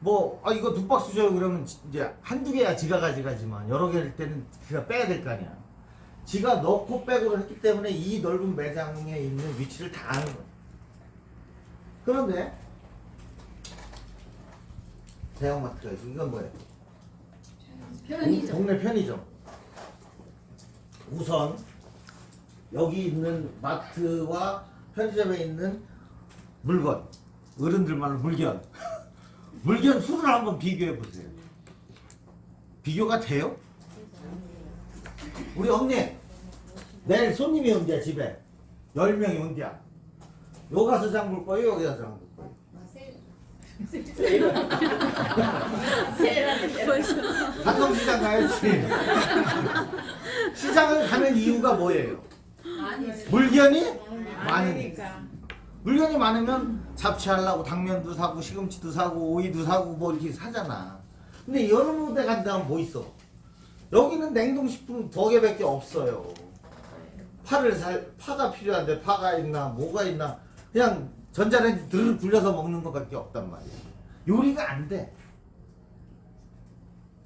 이거 2박스 줘요 그러면 이제 한두 개야 지가 가져가지만 여러 개일 때는 지가 빼야 될 거 아니야. 지가 넣고 빼고를 했기 때문에 이 넓은 매장에 있는 위치를 다 아는 거야. 그런데 대형마트가 있고 이건 뭐예요? 편의점. 동네 편의점. 우선 여기 있는 마트와 편의점에 있는 물건, 어른들만의 물건 수를 한번 비교해 보세요. 비교가 돼요? 우리 언니 내일 손님이 온대야. 집에 10명이 온대야. 요 가서 장 볼 거예요? 여기 가서 장 볼 거예요? 한성시장 가야지. 시장을 가는 이유가 뭐예요? 물건이 많으니까. 물건이 많으면 잡채하려고 당면도 사고 시금치도 사고 오이도 사고 뭐 이렇게 사잖아. 근데 여러 데 간다 하면 뭐 있어? 여기는 냉동식품 2개밖에 없어요. 파가 필요한데 파가 있나 뭐가 있나 그냥 전자레인지 들 굴려서 먹는 것밖에 없단 말이야. 요리가 안 돼.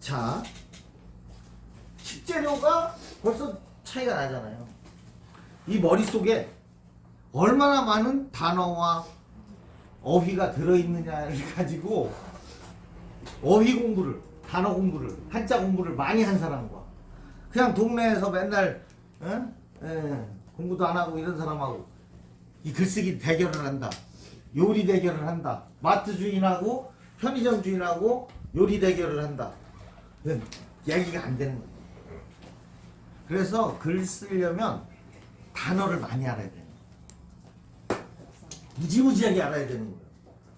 자, 식재료가 벌써 차이가 나잖아요. 이 머릿속에 얼마나 많은 단어와 어휘가 들어있느냐를 가지고 어휘 공부를, 단어 공부를, 한자 공부를 많이 한 사람과 그냥 동네에서 맨날 공부도 안 하고 이런 사람하고 이 글쓰기 대결을 한다. 요리 대결을 한다. 마트 주인하고 편의점 주인하고 요리 대결을 한다. 얘기가 안 되는 거예요. 그래서 글 쓰려면 단어를 많이 알아야 돼요. 무지무지하게 알아야 되는 거예요.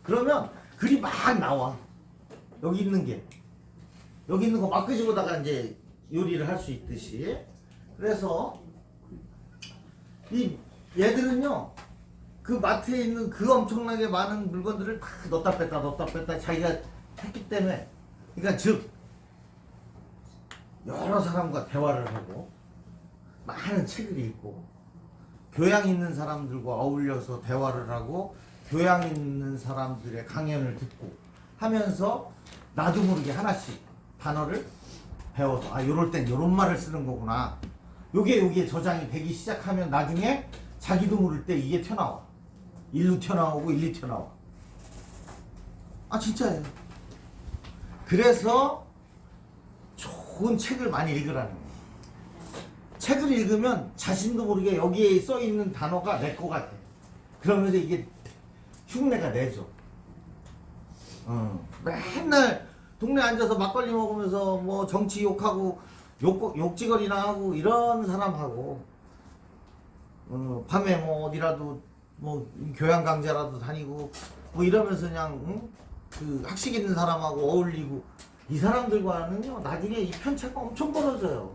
그러면 글이 막 나와. 여기 있는 거 막 끄집어다가 이제 요리를 할 수 있듯이. 그래서 이 얘들은요, 그 마트에 있는 그 엄청나게 많은 물건들을 다 넣다 뺐다 자기가 했기 때문에, 그러니까 즉 여러 사람과 대화를 하고 많은 책을 읽고 교양 있는 사람들과 어울려서 대화를 하고 교양 있는 사람들의 강연을 듣고 하면서 나도 모르게 하나씩 단어를 배워서 아 요럴 땐 요런 말을 쓰는 거구나. 요게 저장이 되기 시작하면 나중에 자기도 모를 때 이게 튀어나와. 1루 튀어나오고 1, 2 튀어나와. 아 진짜예요. 그래서 좋은 책을 많이 읽으라는 거예요. 책을 읽으면 자신도 모르게 여기에 써 있는 단어가 내 거 같아. 그러면서 이게 흉내가 내죠. 맨날 동네 앉아서 막걸리 먹으면서 뭐 정치 욕하고 욕지거리나 하고 이런 사람하고 밤에 뭐 어디라도 뭐 교양 강좌라도 다니고 뭐 이러면서 그냥 그 학식 있는 사람하고 어울리고 이 사람들과는요 나중에 이 편차가 엄청 벌어져요.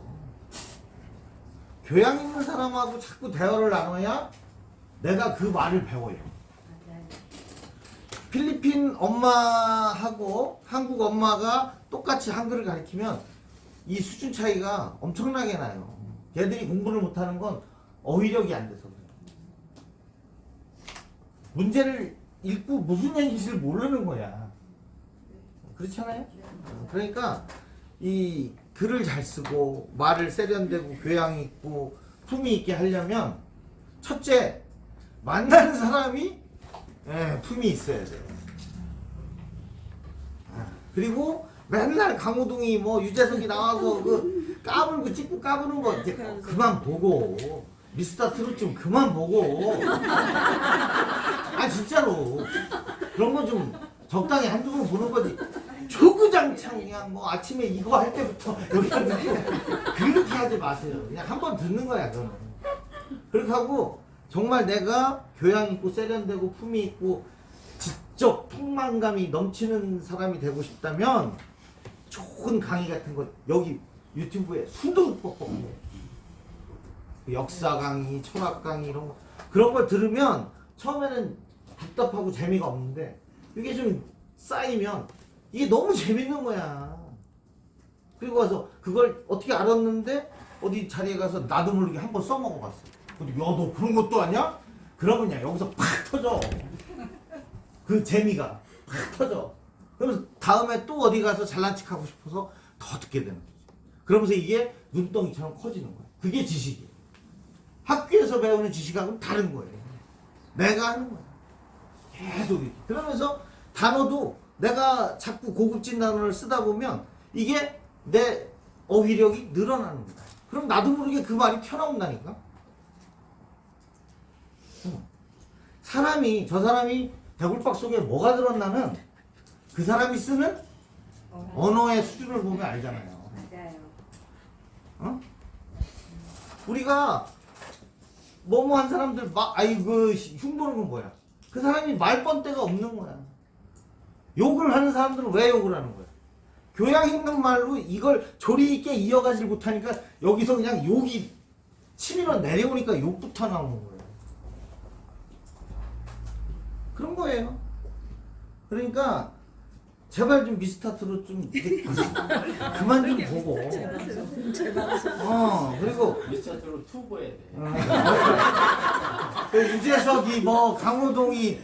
교양 있는 사람하고 자꾸 대화를 나눠야 내가 그 말을 배워요. 필리핀 엄마하고 한국 엄마가 똑같이 한글을 가르치면 이 수준 차이가 엄청나게 나요. 걔들이 공부를 못하는 건 어휘력이 안 돼서 그래요. 문제를 읽고 무슨 얘기인지를 모르는 거야. 그렇잖아요? 그러니까 이 글을 잘 쓰고 말을 세련되고 교양 있고 품위 있게 하려면 첫째 만나는 사람이 품이 있어야 돼요. 그리고 맨날 강호동이 뭐 유재석이 나와서 그 까불고 찍고 까부는 거 이제 그만 보고 미스터 트롯 좀 그만 보고 아 진짜로 그런 거 좀 적당히 한두 번 보는 거지. 조구장창 그냥 뭐 아침에 이거 할 때부터 여기 앉고 그렇게 하지 마세요. 그냥 한 번 듣는 거야 그거는. 그렇게 하고 정말 내가 교양 있고 세련되고 품위 있고 지적 풍만감이 넘치는 사람이 되고 싶다면 좋은 강의 같은 거 여기 유튜브에 수도 뻑뻑해. 역사 강의, 철학 강의 이런 거 그런 걸 들으면 처음에는 답답하고 재미가 없는데 이게 좀 쌓이면 이게 너무 재밌는 거야. 그리고 와서 그걸 어떻게 알았는데 어디 자리에 가서 나도 모르게 한번 써먹어 봤어. 근데 야 너 그런 것도 아냐? 그러면 야 여기서 팍 터져. 그 재미가 팍 터져. 그러면서 다음에 또 어디 가서 잘난 척 하고 싶어서 더 듣게 되는 거지. 그러면서 이게 눈덩이처럼 커지는 거야. 그게 지식이에요. 학교에서 배우는 지식하고는 다른 거예요. 내가 하는 거야. 계속 이렇게. 그러면서 단어도 내가 자꾸 고급진 단어를 쓰다 보면 이게 내 어휘력이 늘어나는 거야. 그럼 나도 모르게 그 말이 튀어나온다니까. 사람이 저 사람이 대굴박 속에 뭐가 들었나는 그 사람이 쓰는 언어의 수준을 보면 알잖아요. 맞아요. 어? 우리가 뭐뭐한 사람들 막 아이고 흉보는 건 뭐야? 그 사람이 말번대가 없는 거야. 욕을 하는 사람들은 왜 욕을 하는 거야? 교양 있는 말로 이걸 조리 있게 이어가지 못하니까 여기서 그냥 욕이 치밀어 내려오니까 욕부터 나오는 거예요. 그런 거예요. 그러니까 제발 좀 미스터트롯 좀 그만 좀 보고. 그리고 미스터트롯 투보해야 돼. 그 유재석이 뭐 강호동이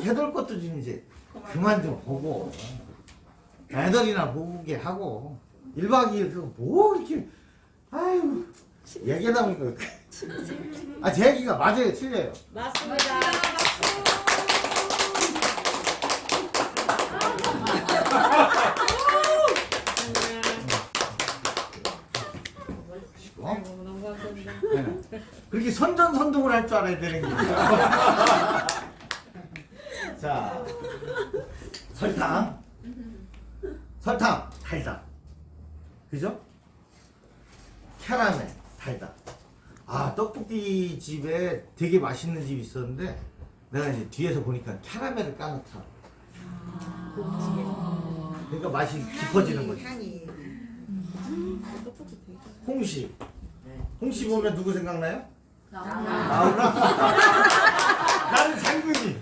걔들 것도 좀 이제 그만 좀 보고 애들이나 보게 하고 1박 2일 그거 뭐 이렇게 아유 얘기하다 보니까 제 얘기가 맞아요 틀려요? 맞습니다. 아이고, 너무 감사합니다. 그렇게 선전선동을 할 줄 알아야 되는 거예요. 자, 설탕 달다. 그죠? 캐러멜 달다. 떡볶이 집에 되게 맛있는 집이 있었는데 내가 이제 뒤에서 보니까 캐러멜을 까놓더라. 그러니까 맛이 깊어지는 거지. 홍시 보면 누구 생각나요? 나오나? 나는 장군이.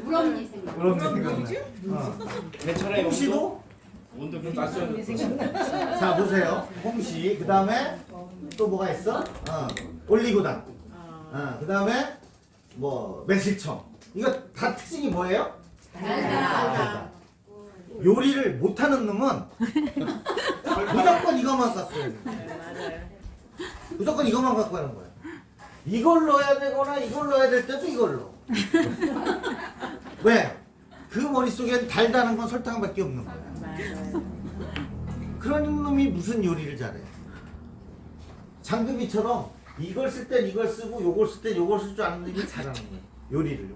부럽니 생각. 그런 게 생각나. 괜찮아요. 홍시도? 온도 좀 낮춰야 자 보세요. 홍시. 그 다음에 또 뭐가 있어? 올리고당. 그 다음에 뭐 매실청 이거 다 특징이 뭐예요? 달다. 요리를 못하는 놈은 무조건 이것만 갖고 해야 돼. 맞아요. 무조건 이것만 갖고 하는 거야. 이걸 넣어야 되거나 이걸 넣어야 될 때도 이걸 넣어. 왜? 그 머릿속엔 달다는 건 설탕밖에 없는 거야. 맞아요. 그런 놈이 무슨 요리를 잘해? 장금이처럼 이걸 쓸 땐 이걸 쓰고 요걸 쓸 땐 요걸 쓸 줄 아는 놈이 잘하는 거야. 요리를.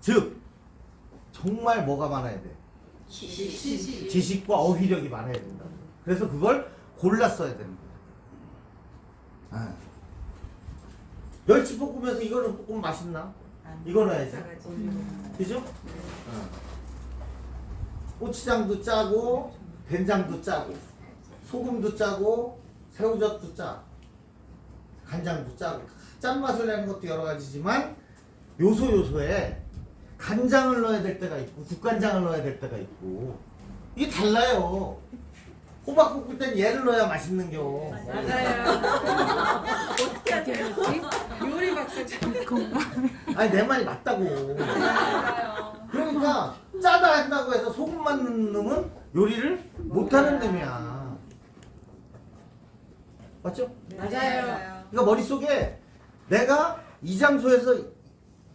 즉 정말 뭐가 많아야 돼? 지식과 어휘력이 많아야 된다. 그래서 그걸 골라 써야 되는 거야. 아. 멸치볶음에서 이거는 볶으면 맛있나? 이거 넣어야지. 그죠? 고추장도 짜고 된장도 짜고 소금도 짜고 새우젓도 짜 간장도 짜고 짠맛을 내는 것도 여러 가지지만 요소에 간장을 넣어야 될 때가 있고 국간장을 넣어야 될 때가 있고 이게 달라요. 호박 볶을 땐 얘를 넣어야 맛있는겨. 맞아요. 어떻게 하세요? 요리 박사처럼. 아니 내 말이 맞다고. 그러니까 짜다 한다고 해서 소금만 넣는 놈은 요리를 못하는 놈이야. 맞죠? 맞아요. 그러니까 머릿속에 내가 이 장소에서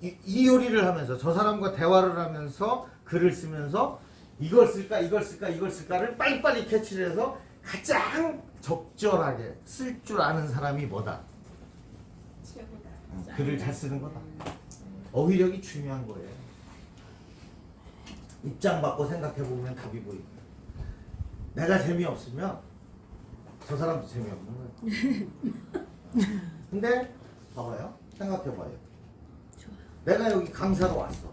이 요리를 하면서 저 사람과 대화를 하면서 글을 쓰면서 이걸 쓸까 이걸 쓸까 이걸 쓸까를 빨리빨리 캐치를 해서 가장 적절하게 쓸 줄 아는 사람이 뭐다? 글을 잘 쓰는 거다. 어휘력이 중요한 거예요. 입장 바꿔 생각해 보면 답이 보이고. 내가 재미없으면 저 사람도 재미없는 거예요. 근데 봐봐요. 생각해 봐요. 내가 여기 강사로 왔어.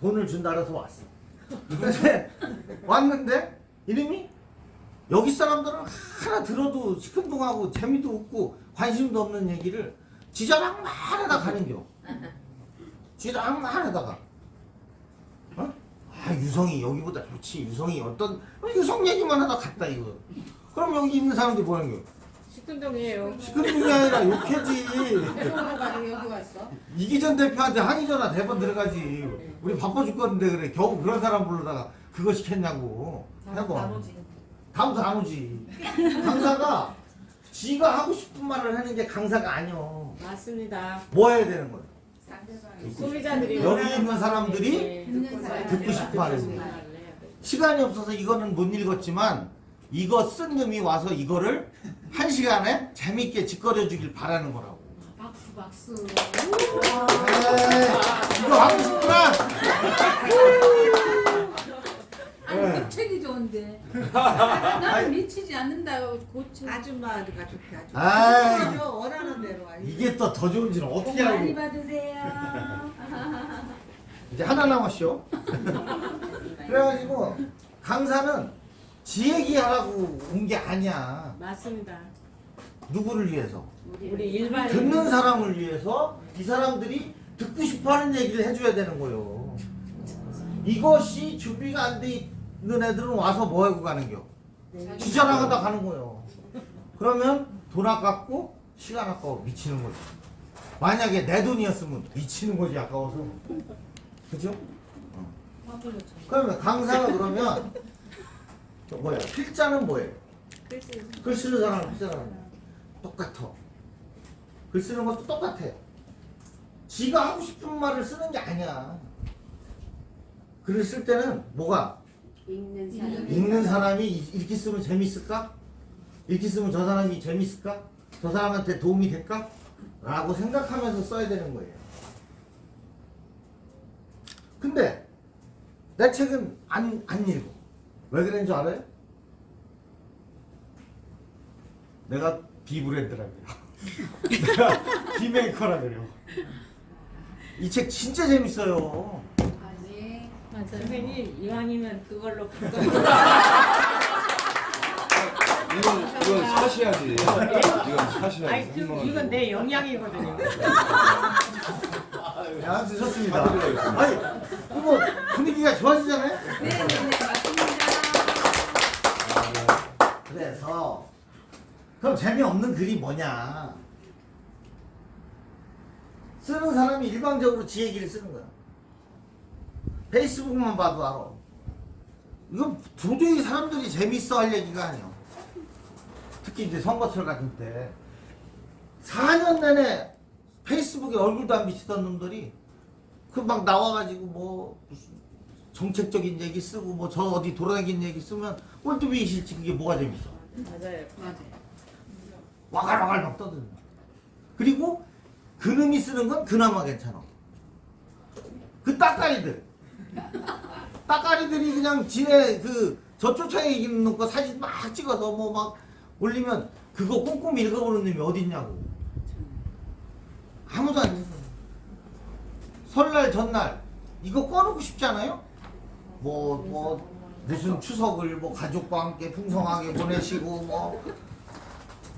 돈을 준다 그래서 왔어. 근데 왔는데 이름이 여기 사람들은 하나 들어도 시큰둥하고 재미도 없고 관심도 없는 얘기를 지자랑만 해다 가는겨. 지자랑만 해다가 어? 아 유성이 여기보다 좋지. 유성이 어떤 유성 얘기만 하다 갔다 이거. 그럼 여기 있는 사람들이 뭐 하는 거야? 식근동이에요. 시큰둥이 아니라 욕해지. 여기 왔어? 이기전 대표한테 항의 전화 대번 들어가지. 우리 바빠 죽겠는데 그래. 겨우 그런 사람 부르다가 그거 시켰냐고. 해봐. 다음부터 안 오지. 강사가 지가 하고 싶은 말을 하는 게 강사가 아니여. 맞습니다. 뭐 해야 되는 거야? 소비자들이 여기 있는 사람들이 듣고 싶어 하는 거야. 시간이 없어서 이거는 못 읽었지만 이거 쓴 놈이 와서 이거를 1시간에 재밌게 짓거려 주길 바라는 거라고. 박수. 에이, 이거 하고 싶구나. 아니 그 책이 좋은데. 나는 미치지 않는다고 고쳐. 아줌마가 좋게 아주 아이, 원하는 대로 아주. 이게 또 더 좋은지는 어떻게 많이 알고. 받으세요. 이제 하나 남았쇼. 그래가지고 강사는 지 얘기하라고 온 게 아니야. 맞습니다. 누구를 위해서? 우리 일반 듣는 사람을 위해서 이 사람들이 듣고 싶어하는 얘기를 해줘야 되는 거예요. 이것이 준비가 안 돼 있는 애들은 와서 뭐 하고 가는겨? 주저나가다 가는 거예요. 그러면 돈 아깝고 시간 아까워 미치는 거지. 만약에 내 돈이었으면 미치는 거지 아까워서. 그죠? 그러면 강사가 그러면 저 뭐야? 필자는 뭐예요? 글 쓰는 사람은 필자는 똑같아. 글 쓰는 것도 똑같아. 지가 하고 싶은 말을 쓰는 게 아니야. 글을 쓸 때는 뭐가? 읽는 사람. 읽는 사람이 이렇게 쓰면 재밌을까? 이렇게 쓰면 저 사람이 재밌을까? 저 사람한테 도움이 될까? 라고 생각하면서 써야 되는 거예요. 근데 내 책은 안 읽어. 왜 그랬는 줄 알아요? 내가 비브랜드라고요. 내가 비메이커라고요. 이 책 진짜 재밌어요. 아니. 선생님 이왕이면 그걸로 바꿔. 이건 사셔야지. 이건 사셔야지. 아니 이건 내 영향이거든요. 야, 좋습니다. 아니, 뭐 분위기가 좋아지잖아요? 네네네 맞습니다. 그래서 그럼 재미없는 글이 뭐냐? 쓰는 사람이 일방적으로 지 얘기를 쓰는 거야. 페이스북만 봐도 알아. 이거 도저히 사람들이 재밌어 할 얘기가 아니야. 특히 이제 선거철 같은 때 4년 내내 페이스북에 얼굴도 안 비치던 놈들이 그 막 나와가지고 뭐 무슨 정책적인 얘기 쓰고 뭐 저 어디 돌아다니는 얘기 쓰면 꼴뚜비 실지 그게 뭐가 재밌어. 맞아요. 와갈와갈 막 떠드는. 그리고 그놈이 쓰는 건 그나마 괜찮아. 그 따까리들이 그냥 지네 그 저쫓아에 있는 거 사진 막 찍어서 뭐 막 올리면 그거 꼼꼼히 읽어보는 놈이 어딨냐고. 아무도 안 읽어. 설날 전날 이거 꺼놓고 싶지 않아요? 뭐 무슨 추석을 뭐 가족과 함께 풍성하게 보내시고 뭐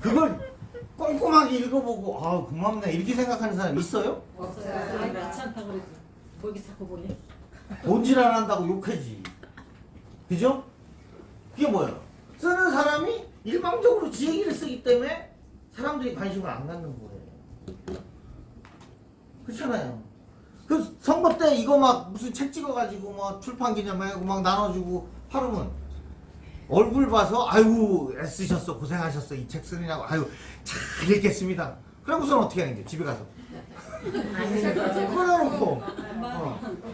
그걸 꼼꼼하게 읽어보고 아 고맙네 이렇게 생각하는 사람 있어요? 없어요. 괜찮다 그래도 거기 자꾸 보내. 본질 안 한다고 욕하지. 그죠? 그게 뭐예요? 쓰는 사람이 일방적으로 지 얘기를 쓰기 때문에 사람들이 관심을 안 갖는 거예요. 그렇잖아요. 그 선거 때 이거 막 무슨 책 찍어가지고 막 출판 기념회고 막 나눠주고 하루면 얼굴 봐서 아이고 애쓰셨어 고생하셨어 이 책 쓰느냐고 아유 잘 읽겠습니다. 그러고서는 어떻게 하는 게 집에 가서 끊어놓고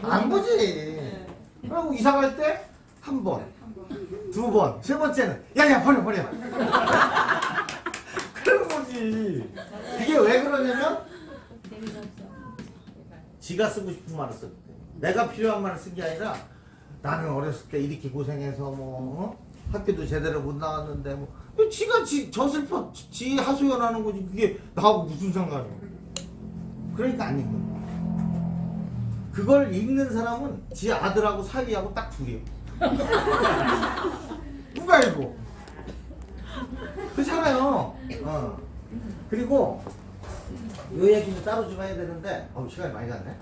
안 보지. 그리고 이사 갈 때 한 번, 두 번, 세 번째는 야야 버려 그런 거지. 그게 왜 그러냐면 지가 쓰고 싶은 말을 썼기 때문에 내가 필요한 말을 쓴 게 아니라 나는 어렸을 때 이렇게 고생해서 뭐 학교도 제대로 못 나왔는데 뭐 지가 저 슬퍼 지 하소연하는 거지 그게 나하고 무슨 상관이야. 그러니까 안 읽는 거야. 그걸 읽는 사람은 지 아들하고 사위하고 딱 둘이야. 누가 읽어? 그렇잖아요. 그리고 요 얘기는 따로 좀 해야 되는데 시간이 많이 갔네.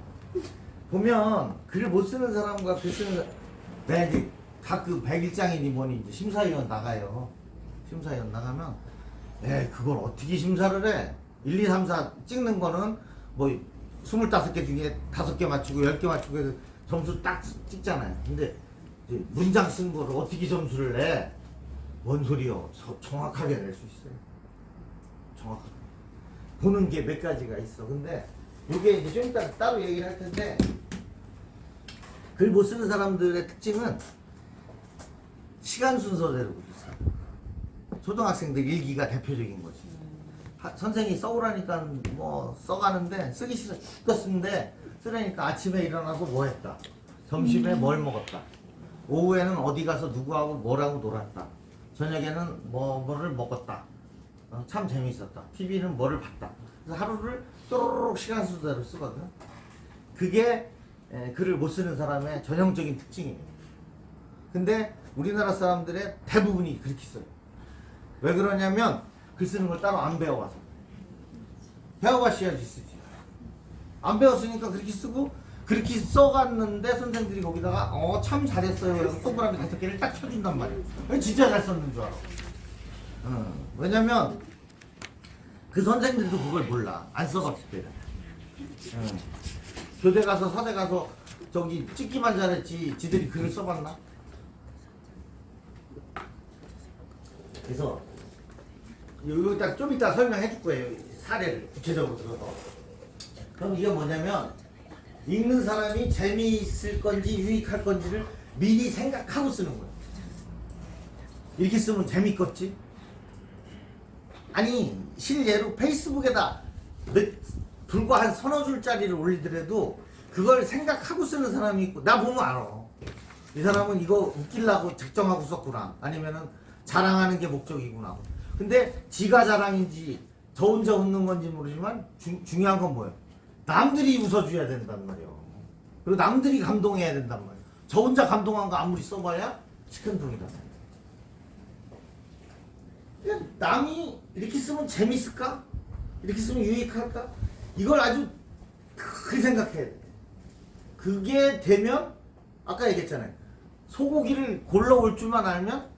보면 글을 못 쓰는 사람과 글 쓰는 사람 내가 이제 각 그 100일장이니 뭐니 이제 심사위원 나가요. 심사위원 나가면 그걸 어떻게 심사를 해? 1, 2, 3, 4 찍는 거는 뭐 25개 중에 5개 맞추고 10개 맞추고 해서 점수 딱 찍잖아요. 근데 이제 문장 쓴 거를 어떻게 점수를 내? 뭔 소리요? 정확하게 낼 수 있어요. 정확하게. 보는 게 몇 가지가 있어. 근데 이게 이제 좀 이따 따로 얘기를 할 텐데 글 못 쓰는 사람들의 특징은 시간 순서대로 있어요. 초등학생들 일기가 대표적인 거지. 선생이 써오라니까 뭐 써가는데 쓰기 싫어 죽겠는데 쓰라니까 아침에 일어나서 뭐 했다. 점심에 뭘 먹었다. 오후에는 어디 가서 누구하고 뭐라고 놀았다. 저녁에는 뭐를 먹었다. 참 재밌었다. TV는 뭐를 봤다. 그래서 하루를 또르륵 시간 순서대로 쓰거든. 그게 글을 못 쓰는 사람의 전형적인 특징이에요. 근데 우리나라 사람들의 대부분이 그렇게 써요. 왜 그러냐면 글 쓰는 걸 따로 안 배워와서. 배워봤어야지 쓰지. 안 배웠으니까 그렇게 쓰고 그렇게 써갔는데 선생들이 거기다가 참 잘했어요. 동그라미 5개를 딱 쳐준단 말이에요. 진짜 잘 썼는 줄 알아. 왜냐면 그 선생들도 그걸 몰라. 안 써봤을 때. 교대 가서 서대 가서 저기 찍기만 잘했지 지들이 글을 써봤나? 그래서 이거 딱 좀 이따 설명해 줄 거예요. 사례를 구체적으로 들어서. 그럼 이게 뭐냐면 읽는 사람이 재미있을 건지 유익할 건지를 미리 생각하고 쓰는 거예요. 이렇게 쓰면 재밌겠지? 아니 실례로 페이스북에다 불과 한 서너 줄짜리를 올리더라도 그걸 생각하고 쓰는 사람이 있고 나 보면 알아. 이 사람은 이거 웃기려고 작정하고 썼구나. 아니면은 자랑하는 게 목적이구나. 근데 지가 자랑인지 저 혼자 웃는 건지 모르지만 중요한 건 뭐예요? 남들이 웃어줘야 된단 말이에요. 그리고 남들이 감동해야 된단 말이에요. 저 혼자 감동한 거 아무리 써봐야 시큰둥이다. 남이 이렇게 쓰면 재밌을까? 이렇게 쓰면 유익할까? 이걸 아주 크게 생각해야 돼. 그게 되면 아까 얘기했잖아요. 소고기를 골라올 줄만 알면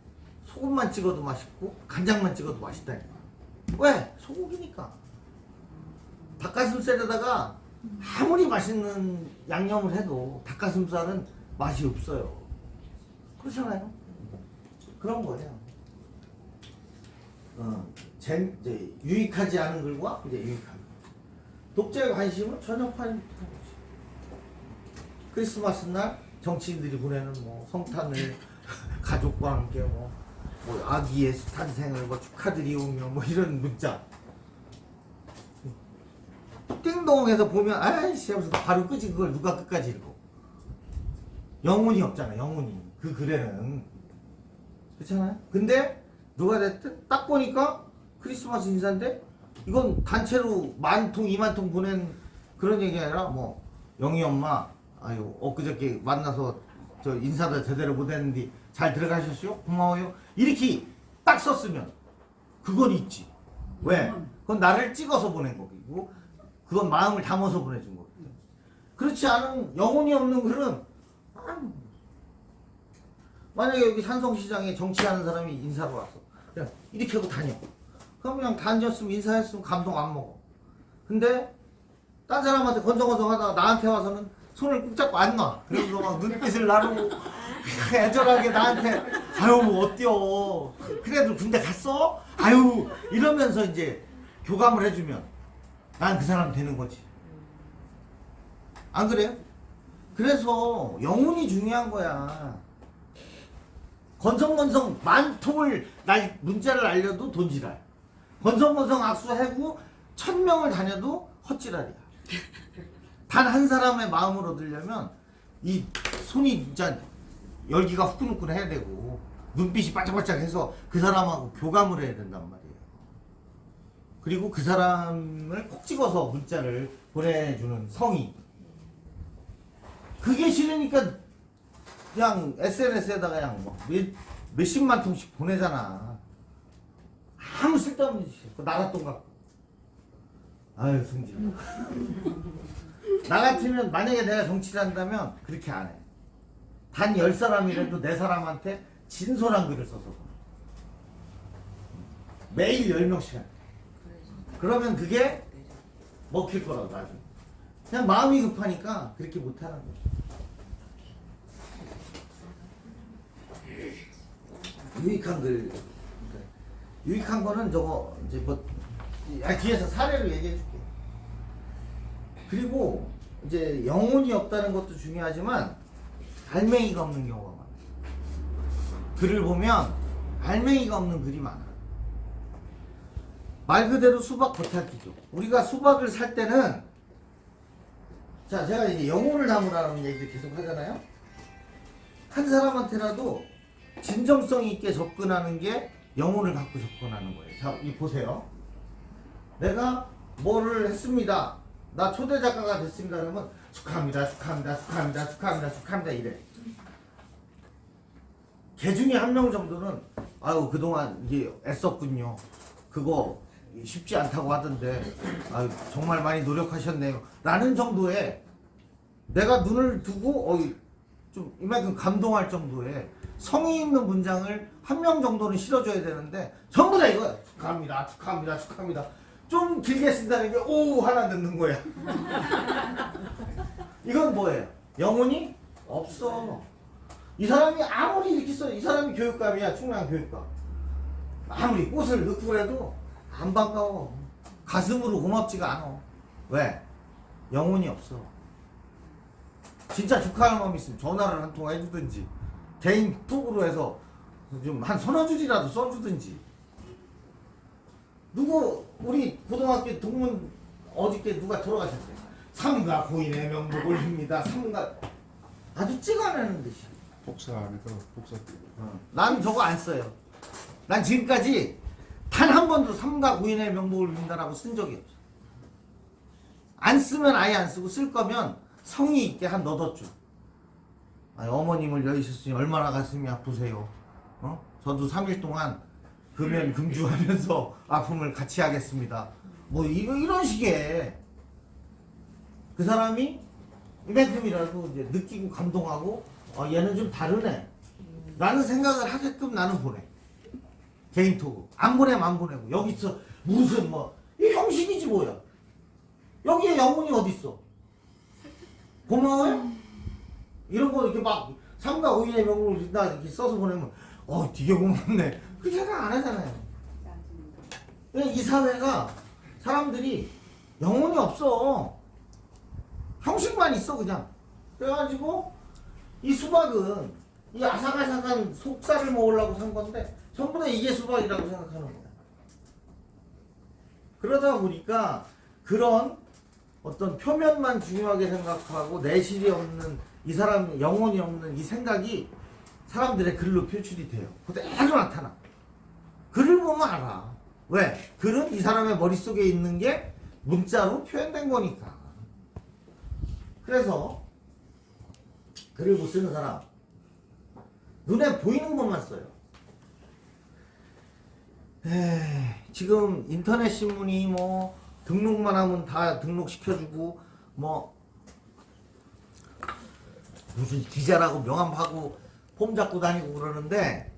소금만 찍어도 맛있고 간장만 찍어도 맛있다니까. 왜? 소고기니까. 닭가슴살에다가 아무리 맛있는 양념을 해도 닭가슴살은 맛이 없어요. 그렇잖아요. 그런 거예요. 이제 유익하지 않은 글과 이제 유익한 글. 독자의 관심은 전혀 파악이 못한 거지. 크리스마스 날 정치인들이 보내는 뭐 성탄을 가족과 함께 뭐 아기 예수 탄생을 뭐 축하드리오며 뭐 이런 문자. 띵동해서 보면 아이씨 하면서 바로 끄지. 그걸 누가 끝까지 읽어. 영혼이 없잖아. 영혼이 그 글에는. 그렇잖아요. 근데 누가 됐든 딱 보니까 크리스마스 인사인데 이건 단체로 10,000통 20,000통 보낸 그런 얘기 아니라 뭐 영희 엄마 아유 엊그저께 만나서 저 인사도 제대로 못했는데 잘 들어가셨어요? 고마워요. 이렇게 딱 썼으면 그건 있지. 왜? 그건 나를 찍어서 보낸 거고 그건 마음을 담아서 보내준 거거든. 그렇지 않은 영혼이 없는 글은 만약에 여기 산성시장에 정치하는 사람이 인사로 왔어. 그냥 이렇게 하고 다녀. 그럼 그냥 다녔으면 인사했으면 감동 안 먹어. 근데 딴 사람한테 건성건성 하다가 나한테 와서는 손을 꾹 잡고 안 놔. 그래서 막 눈빛을 나르고 애절하게 나한테 아유 어때요? 그래도 군대 갔어? 아유 이러면서 이제 교감을 해주면 난 그 사람 되는 거지. 안 그래요? 그래서 영혼이 중요한 거야. 건성건성 10,000통을 문자를 알려도 돈지랄. 건성건성 악수하고 1000명을 다녀도 헛지랄이야. 단 한 사람의 마음을 얻으려면 이 손이 진짜 열기가 후끈후끈 해야 되고 눈빛이 반짝반짝해서 그 사람하고 교감을 해야 된단 말이에요. 그리고 그 사람을 콕 찍어서 문자를 보내주는 성의. 그게 싫으니까 그냥 SNS에다가 그냥 뭐 몇십만 통씩 보내잖아. 아무 쓸데없는 짓이야. 나랏돈 갖고. 아유 승질. 나 같으면 만약에 내가 정치를 한다면 그렇게 안 해. 단 10사람이라도 내 사람한테 진솔한 글을 써서 매일 10명씩 해. 그러면 그게 먹힐 거라고 나중에. 그냥 마음이 급하니까 그렇게 못하는 거야. 유익한 글. 유익한 거는 저거 이제 뭐 뒤에서 사례를 얘기해 줄게. 그리고 이제 영혼이 없다는 것도 중요하지만 알맹이가 없는 경우가 많아요. 글을 보면 알맹이가 없는 글이 많아요. 말 그대로 수박 겉핥기죠. 우리가 수박을 살 때는 자 제가 이제 영혼을 담으라는 얘기를 계속 하잖아요. 한 사람한테라도 진정성 있게 접근하는 게 영혼을 갖고 접근하는 거예요. 자, 이 보세요. 내가 뭐를 했습니다. 나 초대 작가가 됐습니다. 그러면 축하합니다, 축하합니다, 축하합니다, 축하합니다, 축하합니다 이래. 개 중에 한 명 정도는 아유 그동안 이게 애썼군요. 그거 쉽지 않다고 하던데 아유 정말 많이 노력하셨네요. 라는 정도의 내가 눈을 두고 좀 이만큼 감동할 정도의 성의 있는 문장을 한 명 정도는 실어줘야 되는데 전부 다 이거야. 축하합니다, 축하합니다, 축하합니다. 좀 길게 쓴다는 게 오 하나 듣는 거야. 이건 뭐예요? 영혼이 없어. 이 사람이 아무리 이렇게 써, 이 사람이 교육감이야, 충남 교육감. 아무리 꽃을 넣고 그래도 안 반가워. 가슴으로 고맙지가 않아. 왜? 영혼이 없어. 진짜 축하할 마음 있으면 전화를 한 통 해주든지 개인 톡으로 해서 좀 한 서너 줄이라도 써주든지. 누구 우리 고등학교 동문 어저께 누가 돌아가셨대. 삼가 고인의 명목 올립니다. 삼가 아주 찍어내는 듯이. 복사하니까 복사. 난 저거 안 써요. 난 지금까지 단 한 번도 삼가 고인의 명목을 올린다라고 쓴 적이 없어. 안 쓰면 아예 안 쓰고 쓸 거면 성의 있게 한 너덧 줘. 아니, 어머님을 여의셨으니 얼마나 가슴이 아프세요. 저도 3일 동안 금연 금주하면서 아픔을 같이 하겠습니다. 뭐 이런 식의 그 사람이 이만큼이라도 이제 느끼고 감동하고 얘는 좀 다르네 라는 생각을 하게끔 나는 보내. 개인톡으로 안 보내면 안 보내고 여기서 무슨 뭐 이 형식이지 뭐야. 여기에 영혼이 어딨어. 고마워요? 이런 거 이렇게 막 삼가 오인의 명목을 이렇게 써서 보내면 되게 고맙네. 그렇게 생각 안 하잖아요. 이 사회가 사람들이 영혼이 없어. 형식만 있어 그냥. 그래가지고 이 수박은 이 아삭아삭한 속살을 먹으려고 산 건데 전부 다 이게 수박이라고 생각하는 거야. 그러다 보니까 그런 어떤 표면만 중요하게 생각하고 내실이 없는 이 사람 영혼이 없는 이 생각이 사람들의 글로 표출이 돼요. 그대로 나타나. 글을 보면 알아. 왜? 글은 이 사람의 머릿속에 있는 게 문자로 표현된 거니까. 그래서 글을 못 쓰는 사람 눈에 보이는 것만 써요. 지금 인터넷 신문이 뭐 등록만 하면 다 등록시켜주고 뭐 무슨 기자라고 명함하고 폼 잡고 다니고 그러는데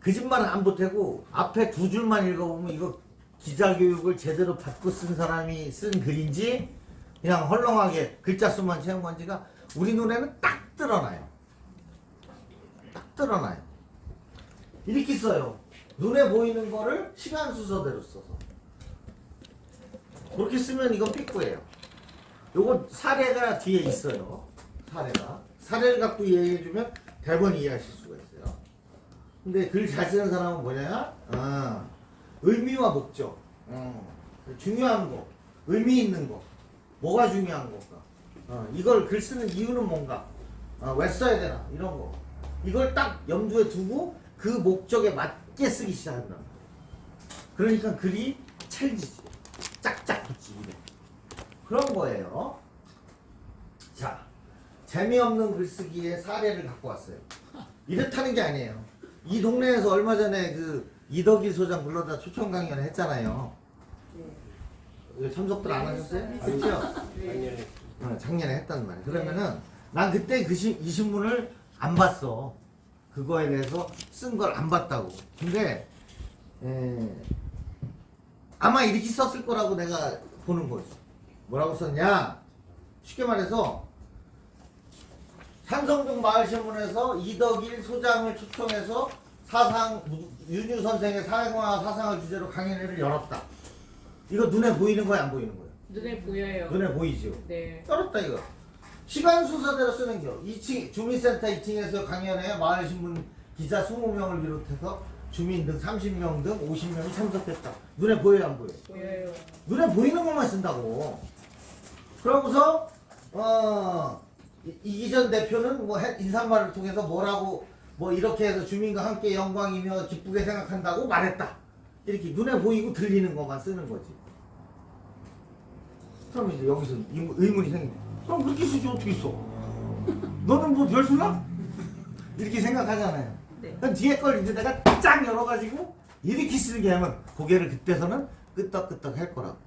거짓말은 안 보태고 앞에 두 줄만 읽어보면 이거 기자교육을 제대로 받고 쓴 사람이 쓴 글인지 그냥 헐렁하게 글자 수만 채운 건지가 우리 눈에는 딱 드러나요. 딱 드러나요. 이렇게 써요. 눈에 보이는 거를 시간 순서대로 써서 그렇게 쓰면 이건 삐꾸예요. 요거 사례가 뒤에 있어요. 사례를 갖고 이해해주면 대본 이해하실 수가 있어요. 근데 글 잘 쓰는 사람은 뭐냐? 의미와 목적, 중요한 거, 의미 있는 거, 뭐가 중요한 건가, 이걸 글 쓰는 이유는 뭔가, 왜 써야 되나 이런 거, 이걸 딱 염두에 두고 그 목적에 맞게 쓰기 시작한다. 그러니까 글이 찰지지, 짝짝 붙지. 그런 거예요. 자, 재미없는 글쓰기의 사례를 갖고 왔어요. 이렇다는 게 아니에요. 이 동네에서 얼마 전에 그 이덕일 소장 불러다 초청 강연 했잖아요. 네. 참석들 안 하셨어요? 그렇죠? 작년에 작년에 했단 말이에요. 그러면은 난 그때 이 신문을 안 봤어. 그거에 대해서 쓴 걸 안 봤다고. 근데 아마 이렇게 썼을 거라고 내가 보는 거지. 뭐라고 썼냐? 쉽게 말해서 산성동 마을신문에서 이덕일 소장을 초청해서 윤유 선생의 사회공학 사상을 주제로 강연회를 열었다. 이거 눈에 보이는 거야, 안 보이는 거야? 눈에 보여요. 눈에 보이죠? 네. 열었다 이거. 시간 순서대로 쓰는 겨. 2층 주민센터 2층에서 강연회 마을신문 기자 20명을 비롯해서 주민 등 30명 등 50명이 참석했다. 눈에 보여요, 안 보여요? 보여요. 눈에 보이는 것만 쓴다고. 그러고서 이기전 대표는 뭐 인사말을 통해서 뭐라고 뭐 이렇게 해서 주민과 함께 영광이며 기쁘게 생각한다고 말했다. 이렇게 눈에 보이고 들리는 것만 쓰는 거지. 그럼 이제 여기서 의문이 생기네. 그럼 그렇게 쓰지 어떻게 써? 너는 뭐 별수나? 이렇게 생각하잖아요. 네. 그럼 뒤에 걸 이제 내가 쫙 열어가지고 이렇게 쓰게 하면 고개를 그때서는 끄떡끄떡 할 거라고.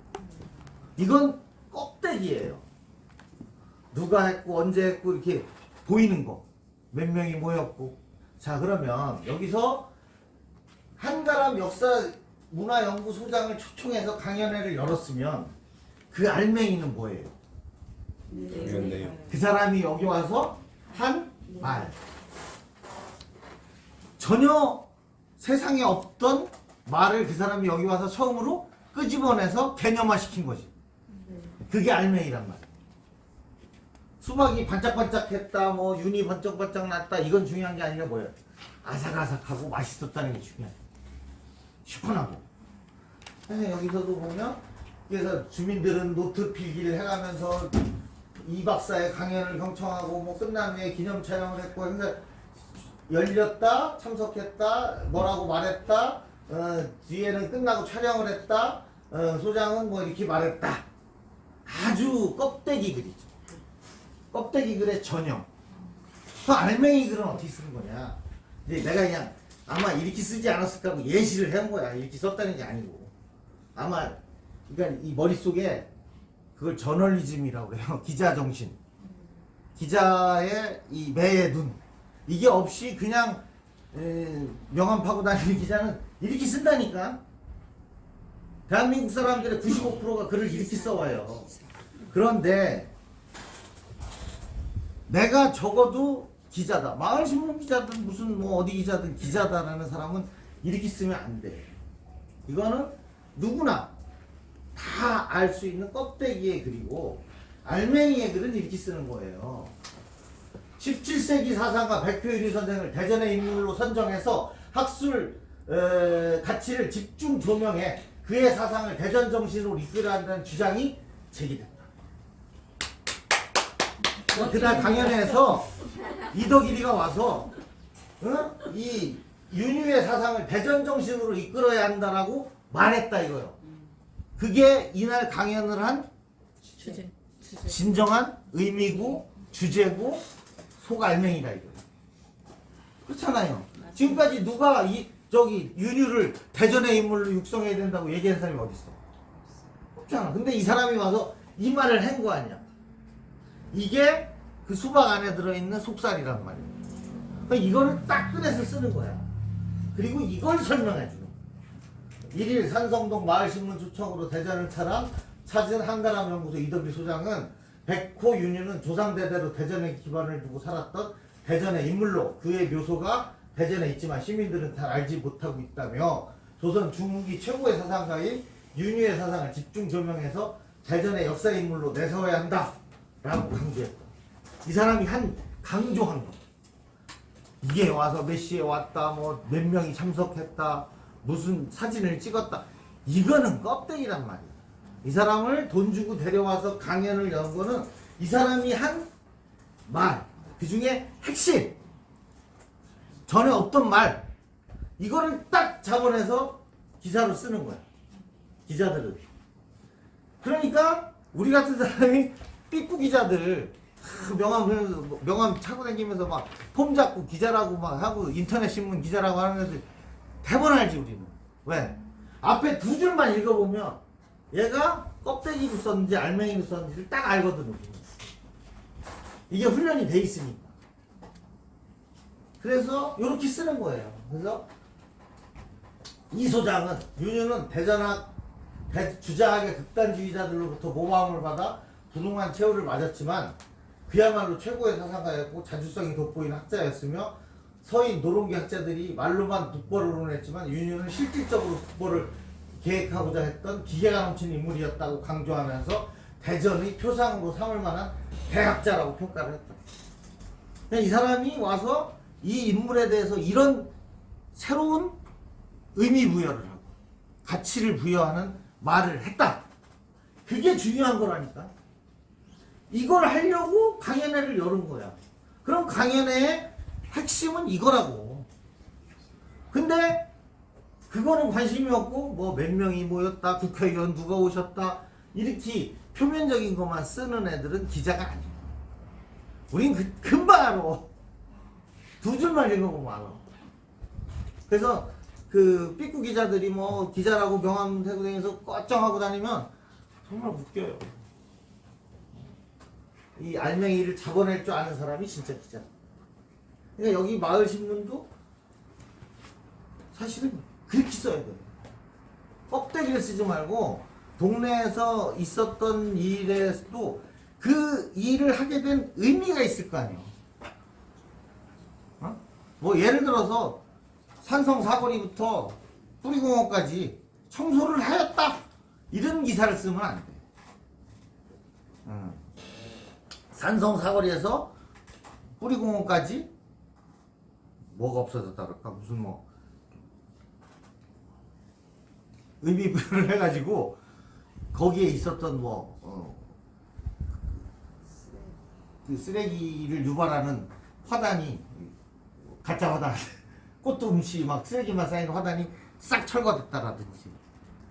이건 껍데기예요. 누가 했고 언제 했고 이렇게 보이는 거. 몇 명이 모였고. 자, 그러면 여기서 한가람 역사 문화연구소장을 초청해서 강연회를 열었으면 그 알맹이는 뭐예요? 그런데요. 그 사람이 여기 와서 한 말. 전혀 세상에 없던 말을 그 사람이 여기 와서 처음으로 끄집어내서 개념화 시킨 거지. 그게 알맹이란 말이야. 수박이 반짝반짝했다, 뭐 윤이 번쩍번쩍 났다, 이건 중요한 게 아니라 뭐예요? 아삭아삭하고 맛있었다는 게 중요해. 시원하고. 그래서 여기서도 보면 그래서 주민들은 노트 필기를 해가면서 이 박사의 강연을 경청하고 뭐 끝난 후에 기념 촬영을 했고 그래서 열렸다, 참석했다, 뭐라고 말했다, 뒤에는 끝나고 촬영을 했다, 소장은 뭐 이렇게 말했다. 아주 껍데기 글이죠. 껍데기 글의 전형. 그 알맹이 글은 어떻게 쓰는 거냐? 근데 내가 그냥 아마 이렇게 쓰지 않았을까 하고 예시를 해온 거야. 이렇게 썼다는 게 아니고. 아마 그러니까 이 머릿속에 그걸 저널리즘이라고 그래요. 기자 정신. 기자의 이 매의 눈. 이게 없이 그냥 명함 파고 다니는 기자는 이렇게 쓴다니까. 대한민국 사람들의 95%가 글을 이렇게 써와요. 그런데 내가 적어도 기자다. 마을신문 기자든 무슨 뭐 어디 기자든 기자다라는 사람은 이렇게 쓰면 안 돼. 이거는 누구나 다 알 수 있는 껍데기의 글이고 알맹이의 글은 이렇게 쓰는 거예요. 17세기 사상가 백표일이 선생을 대전의 인물로 선정해서 학술 가치를 집중 조명해 그의 사상을 대전 정신으로 이끌어야 한다는 주장이 제기됐다. 그날 강연회에서 이덕일이가 와서 이 윤유의 사상을 대전 정신으로 이끌어야 한다라고 말했다 이거요. 그게 이날 강연을 한 주제. 진정한 의미고 주제고 속알맹이다 이거. 그렇잖아요. 지금까지 누가 저기 윤유를 대전의 인물로 육성해야 된다고 얘기한 사람이 어디 있어? 없잖아. 근데 이 사람이 와서 이 말을 한 거 아니야. 이게 그 수박 안에 들어있는 속살이란 말이야. 그러니까 이거를 딱 꺼내서 쓰는 거야. 그리고 이걸 설명해 주는 거야. 1일 산성동 마을신문 초청으로 대전을 찾은 한가람 연구소 이덕일 소장은 백호 윤유는 조상대대로 대전에 기반을 두고 살았던 대전의 인물로 그의 묘소가 대전에 있지만 시민들은 잘 알지 못하고 있다며 조선 중후기 최고의 사상가인 윤유의 사상을 집중 조명해서 대전의 역사 인물로 내세워야 한다 라고 강조했다. 이 사람이 강조한 거. 이게 와서 몇 시에 왔다 뭐 몇 명이 참석했다 무슨 사진을 찍었다 이거는 껍데기란 말이야. 이 사람을 돈 주고 데려와서 강연을 연 거는 이 사람이 한 말, 그 중에 핵심, 전에 없던 말, 이거를 딱 잡아내서 기사로 쓰는 거야. 기자들은. 그러니까 우리 같은 사람이 삐꾸 기자들 명함 차고 다니면서 막 폼 잡고 기자라고 막 하고 인터넷 신문 기자라고 하는 애들 대본 알지 우리는. 왜? 앞에 두 줄만 읽어보면 얘가 껍데기로 썼는지 알맹이로 썼는지를 딱 알거든. 이게 훈련이 돼 있으니까. 그래서 이렇게 쓰는 거예요. 그래서 이 소장은 윤유는 주자학의 극단주의자들로부터 모함을 받아 부동한 최후를 맞았지만 그야말로 최고의 사상가였고 자주성이 돋보이는 학자였으며 서인 노론기 학자들이 말로만 북벌을 논했지만 윤유는 실질적으로 북벌을 계획하고자 했던 기계가 넘치는 인물이었다고 강조하면서 대전의 표상으로 삼을 만한 대학자라고 평가를 했다. 이 사람이 와서 이 인물에 대해서 이런 새로운 의미 부여를 하고 가치를 부여하는 말을 했다. 그게 중요한 거라니까. 이걸 하려고 강연회를 열은 거야. 그럼 강연회의 핵심은 이거라고. 근데 그거는 관심이 없고 뭐 몇 명이 모였다, 국회의원 누가 오셨다 이렇게 표면적인 것만 쓰는 애들은 기자가 아니야. 우린 금방 알아. 두 줄만 읽어보면 알아. 그래서 그 삐꾸 기자들이 뭐 기자라고 명함 들고 다니면서 꽈쩡하고 다니면 정말 웃겨요. 이 알맹이를 잡아낼 줄 아는 사람이 진짜 기자. 그러니까 여기 마을신문도 사실은 그렇게 써야 돼요. 껍데기를 쓰지 말고 동네에서 있었던 일에도 그 일을 하게 된 의미가 있을 거 아니에요. 뭐 예를 들어서 산성 사거리부터 뿌리공원까지 청소를 하였다 이런 기사를 쓰면 안 돼. 산성 사거리에서 뿌리공원까지 뭐가 없어졌다 그럴까 무슨 뭐 의미 부여를 해가지고 거기에 있었던 그 쓰레기를 유발하는 화단이 가짜 화단 꽃도 음치 막 쓰레기만 쌓인 화단이 싹 철거됐다라든지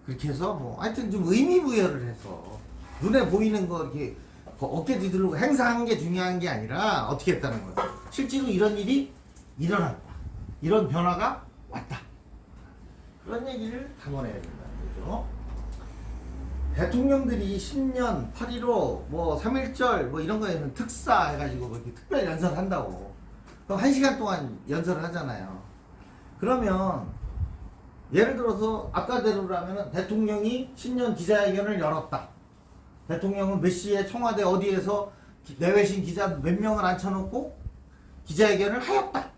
그렇게 해서 뭐 하여튼 좀 의미 부여를 해서 눈에 보이는 거 이렇게 어깨 뒤들고 행사한 게 중요한 게 아니라 어떻게 했다는 거예요. 실제로 이런 일이 일어났다. 이런 변화가 왔다. 그런 얘기를 담아내야 된다는 거죠. 대통령들이 10년, 8.15, 뭐 3.1절 뭐 이런 거에는 특사 해가지고 뭐 이렇게 특별 연설을 한다고. 그럼 1시간 동안 연설을 하잖아요. 그러면 예를 들어서 아까대로라면 대통령이 신년 기자회견을 열었다. 대통령은 몇 시에 청와대 어디에서 내외신 기자 몇 명을 앉혀놓고 기자회견을 하였다.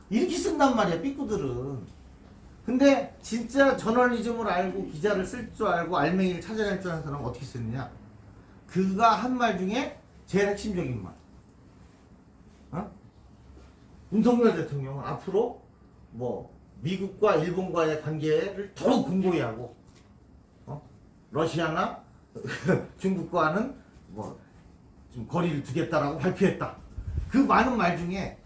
이렇게 쓴단 말이야, 삐꾸들은. 근데 진짜 저널리즘을 알고 기자를 쓸 줄 알고 알맹이를 찾아낼 줄 아는 사람은 어떻게 쓰느냐? 그가 한 말 중에 제일 핵심적인 말. 어? 윤석열 대통령은 앞으로 뭐 미국과 일본과의 관계를 더욱 공고히 하고 러시아나 중국과는 뭐 좀 거리를 두겠다라고 발표했다. 그 많은 말 중에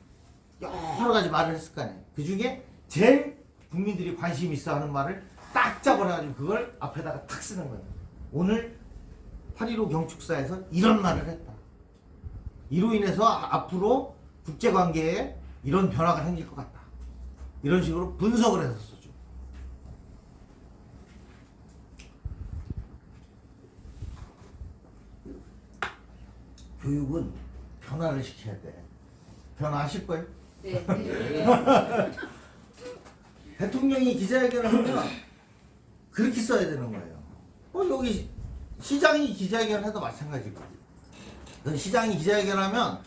여러 가지 말을 했을 거 아니에요. 그 중에 제일 국민들이 관심 있어 하는 말을 딱 잡아가지고 그걸 앞에다가 탁 쓰는 거예요. 오늘 8.15 경축사에서 이런 말을 했다. 이로 인해서 앞으로 국제관계에 이런 변화가 생길 것 같다. 이런 식으로 분석을 해서 쓰죠. 교육은 변화를 시켜야 돼. 변화하실 거예요? 네. 대통령이 기자회견을 하면 그렇게 써야 되는 거예요. 여기 시장이 기자회견을 해도 마찬가지고. 시장이 기자회견하면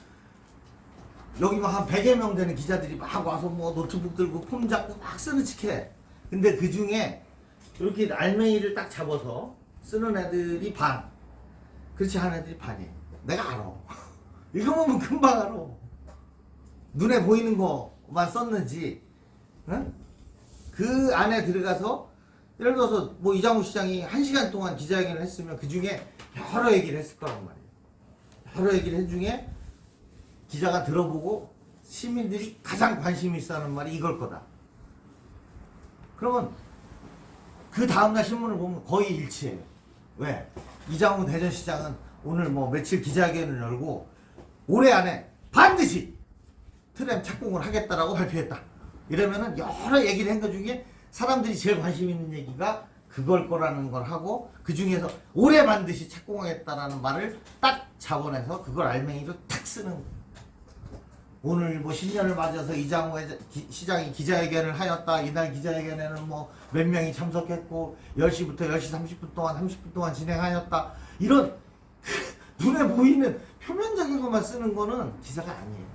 여기 막 한 100여 명 되는 기자들이 막 와서 뭐 노트북 들고 폼 잡고 막 쓰는 척해. 근데 그 중에 이렇게 알맹이를 딱 잡아서 쓰는 애들이 반. 그렇지 않은 애들이 반이에요. 내가 알아. 읽어보면 금방 알아. 눈에 보이는 거만 썼는지, 응? 그 안에 들어가서 예를 들어서 뭐 이장우 시장이 1시간 동안 기자회견을 했으면 그 중에 여러 얘기를 했을 거란 말이에요. 여러 얘기를 한 중에 기자가 들어보고 시민들이 가장 관심이 있어 하는 말이 이걸 거다. 그러면 그 다음날 신문을 보면 거의 일치해요. 왜? 이장우 대전시장은 오늘 뭐 며칠 기자회견을 열고 올해 안에 반드시 트램 착공을 하겠다라고 발표했다. 이러면은 여러 얘기를 한 것 중에 사람들이 제일 관심 있는 얘기가 그걸 거라는 걸 하고 그 중에서 올해 반드시 착공하겠다라는 말을 딱 잡아내서 그걸 알맹이로 탁 쓰는 거예요. 오늘 뭐 신년을 맞아서 이장우 시장이 기자회견을 하였다. 이날 기자회견에는 뭐 몇 명이 참석했고 10시부터 10시 30분 동안 30분 동안 진행하였다. 이런 눈에 보이는 표면적인 것만 쓰는 거는 기사가 아니에요.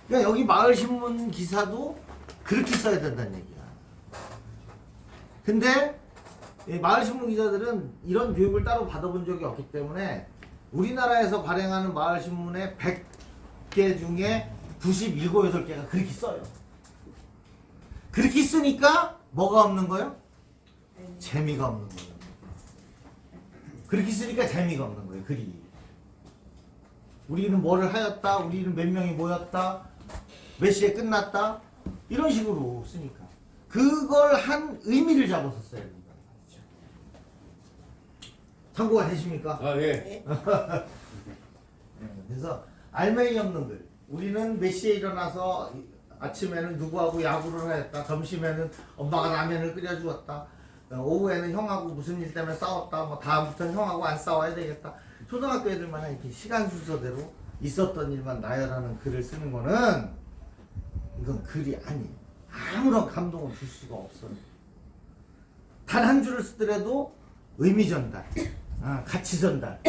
그러니까 여기 마을신문 기사도 그렇게 써야 된다는 얘기야. 근데 마을신문 기자들은 이런 교육을 따로 받아본 적이 없기 때문에 우리나라에서 발행하는 마을신문의 100개 중에 97, 8개가 그렇게 써요. 그렇게 쓰니까 뭐가 없는 거예요? 재미가 없는 거예요. 그렇게 쓰니까 재미가 없는 거예요. 글이. 우리는 뭐를 하였다. 우리는 몇 명이 모였다. 몇 시에 끝났다. 이런 식으로 쓰니까. 그걸 한 의미를 잡아서 써야 된다. 참고가 되십니까? 아, 예. 그래서 알맹이 없는 글. 우리는 몇 시에 일어나서 아침에는 누구하고 야구를 하였다. 점심에는 엄마가 라면을 끓여주었다. 오후에는 형하고 무슨 일 때문에 싸웠다. 뭐 다음부터는 형하고 안 싸워야 되겠다. 초등학교 애들만 이렇게 시간 순서대로 있었던 일만 나열하는 글을 쓰는 거는 이건 글이 아니에요. 아무런 감동을 줄 수가 없어요. 단 한 줄을 쓰더라도 의미 전달, 가치 전달.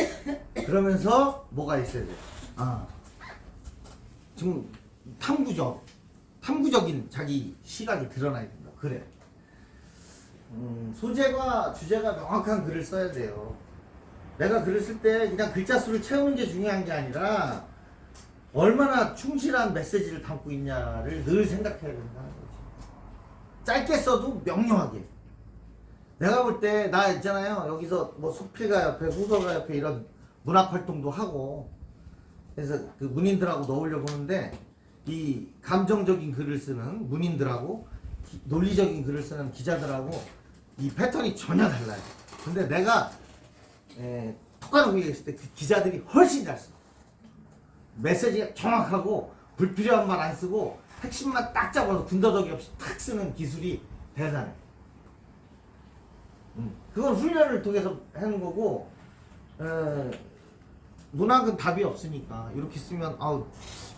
그러면서 뭐가 있어야 돼? 지금 탐구적인 자기 시각이 드러나야 된다. 그래. 소재가 주제가 명확한 글을 써야 돼요. 내가 글을 쓸 때 그냥 글자 수를 채우는 게 중요한 게 아니라 얼마나 충실한 메시지를 담고 있냐를 늘 생각해야 된다는 거지. 짧게 써도 명료하게. 내가 볼 때 나 있잖아요. 여기서 뭐 수필가 옆에 소설가 옆에 이런 문학 활동도 하고 그래서 그 문인들하고 넣으려 보는데 이 감정적인 글을 쓰는 문인들하고 논리적인 글을 쓰는 기자들하고 이 패턴이 전혀 달라요. 근데 내가 톡하는 후에 있을 때 그 기자들이 훨씬 잘 써. 메시지가 정확하고 불필요한 말 안 쓰고 핵심만 딱 잡아서 군더더기 없이 탁 쓰는 기술이 대단해. 그건 훈련을 통해서 하는 거고 문학은 답이 없으니까 이렇게 쓰면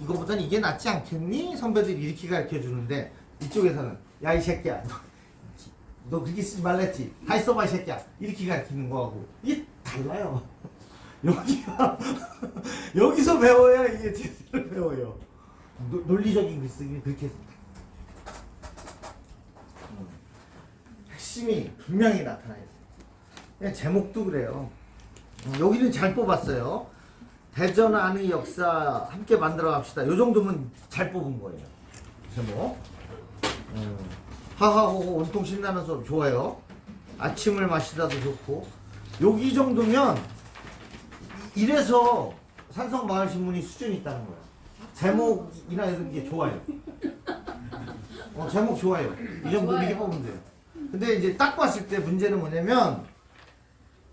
이거보단 이게 낫지 않겠니? 선배들이 이렇게 가르쳐 주는데 이쪽에서는 야 이 새끼야 너 그렇게 쓰지 말랬지. 다시 써봐 이 새끼야. 이렇게 가르치는 거하고 이게 달라요. 여기가 여기서 배워야 이게 제대로 배워요. 논리적인 글쓰기 그렇게 핵심이 분명히 나타나 있어요. 그냥 제목도 그래요. 여기는 잘 뽑았어요. 대전 안의 역사 함께 만들어 갑시다. 요 정도면 잘 뽑은 거예요. 제목. 하하호호 온통 신나는 수업 좋아요. 아침을 마시다도 좋고. 여기 정도면 이래서 산성마을신문이 수준이 있다는 거야. 제목이나 이런 게 좋아요. 제목 좋아요. 이 정도 이렇게 뽑으면 돼요. 근데 이제 딱 봤을 때 문제는 뭐냐면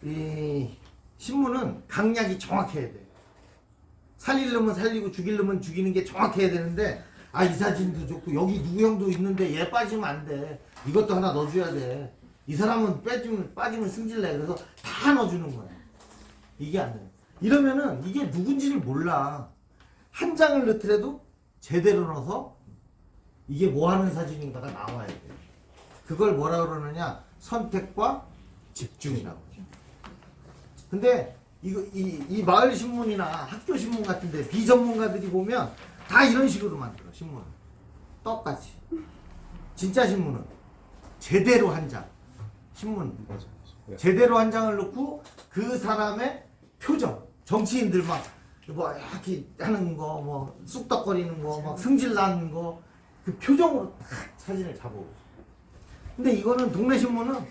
이 신문은 강약이 정확해야 돼. 살리려면 살리고 죽이려면 죽이는 게 정확해야 되는데 이 사진도 좋고 여기 누구 형도 있는데 얘 빠지면 안 돼. 이것도 하나 넣어줘야 돼. 이 사람은 빠지면 승질내. 그래서 다 넣어주는 거야. 이게 안 돼. 이러면은 이게 누군지를 몰라. 한 장을 넣더라도 제대로 넣어서 이게 뭐 하는 사진인가가 나와야 돼. 그걸 뭐라 그러느냐? 선택과 집중이라고. 근데 이 마을 신문이나 학교 신문 같은데 비전문가들이 보면 다 이런 식으로 만들어 신문을. 똑같이. 진짜 신문은 제대로 한 장. 신문 맞아. 네. 제대로 한 장을 넣고 그 사람의 표정. 정치인들 막 뭐 이렇게 하는 거, 뭐 쑥덕거리는 거, 막 승질 나는 거, 그 표정으로 딱 사진을 잡아오고. 근데 이거는 동네 신문은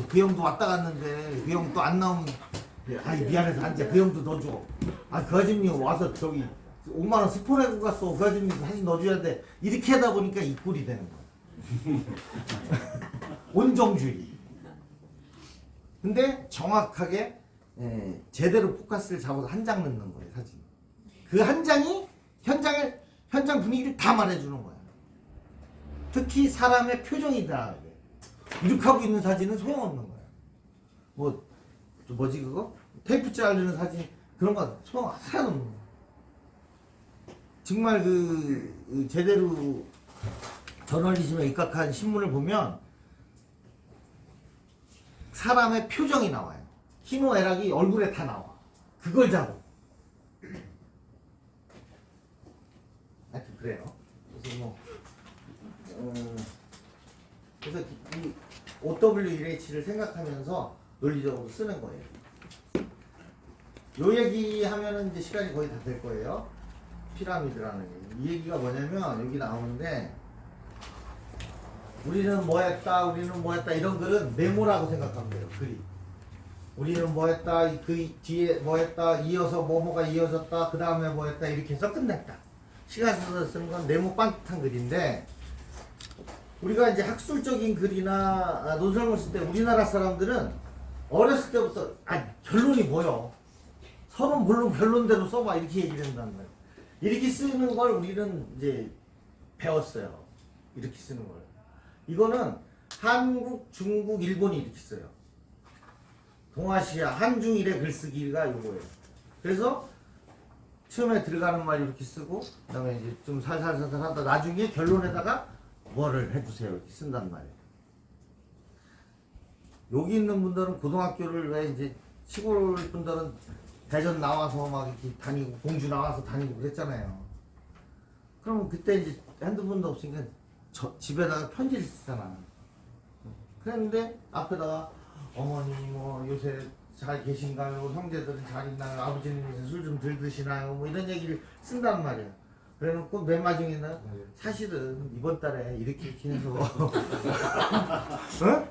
그 형도 왔다 갔는데 그 형 또 안 나오면 미안해서 앉아. 그 형도 넣어줘. 그 아줌이 와서 저기 5만 원 스포 내고 갔어. 그 아줌이 사진 넣어줘야 돼. 이렇게 하다 보니까 이 꼴이 되는 거야. 온정주의. 근데 정확하게 제대로 포커스를 잡아서 한 장 넣는 거예요, 사진. 그 한 장이 현장 분위기를 다 말해주는 거야. 특히 사람의 표정이 다 이렇게 하고 있는 사진은 소용없는 거야. 뭐지 그거? 테이프 자르는 사진 그런 거 소용 하나도 없는 거야. 정말 제대로 저널리즘에 입각한 신문을 보면 사람의 표정이 나와요. 희노애락이 얼굴에 다 나와. 그걸 잡아. 하여튼 그래요. 그래서 그래서 이 OWLH를 생각하면서 논리적으로 쓰는 거예요. 요 얘기 하면은 이제 시간이 거의 다 될 거예요. 피라미드라는 얘기. 이 얘기가 뭐냐면 여기 나오는데 우리는 뭐 했다 이런 글은 메모라고 생각하면 돼요. 글이. 우리는 뭐 했다, 그 뒤에 뭐 했다, 이어서 뭐가 이어졌다, 그 다음에 뭐 했다 이렇게 해서 끝냈다. 시간 써서 쓰는 건 네모 반듯한 글인데 우리가 이제 학술적인 글이나 논설문 쓸 때 우리나라 사람들은 어렸을 때부터 결론이 뭐요? 서론 물론 결론대로 써봐 이렇게 얘기를 한다는 거예요. 이렇게 쓰는 걸 우리는 이제 배웠어요. 이렇게 쓰는 걸. 이거는 한국, 중국, 일본이 이렇게 써요. 동아시아, 한중일의 글쓰기가 이거예요. 그래서 처음에 들어가는 말 이렇게 쓰고 그 다음에 이제 좀 살살살살 하다 나중에 결론에다가 뭐를 해주세요 이렇게 쓴단 말이에요. 여기 있는 분들은 고등학교를 왜 이제 시골 분들은 대전 나와서 막 이렇게 다니고 공주 나와서 다니고 그랬잖아요. 그러면 그때 이제 핸드폰도 없으니까 집에다가 편지를 쓰잖아. 그랬는데 앞에다가 어머니 뭐 요새 잘 계신가요? 형제들은 잘 있나요? 아버지는 술 좀 덜 드시나요? 뭐 이런 얘기를 쓴단 말이야. 그래놓고 맨 마지막에는 사실은 이번 달에 이렇게 해서 응?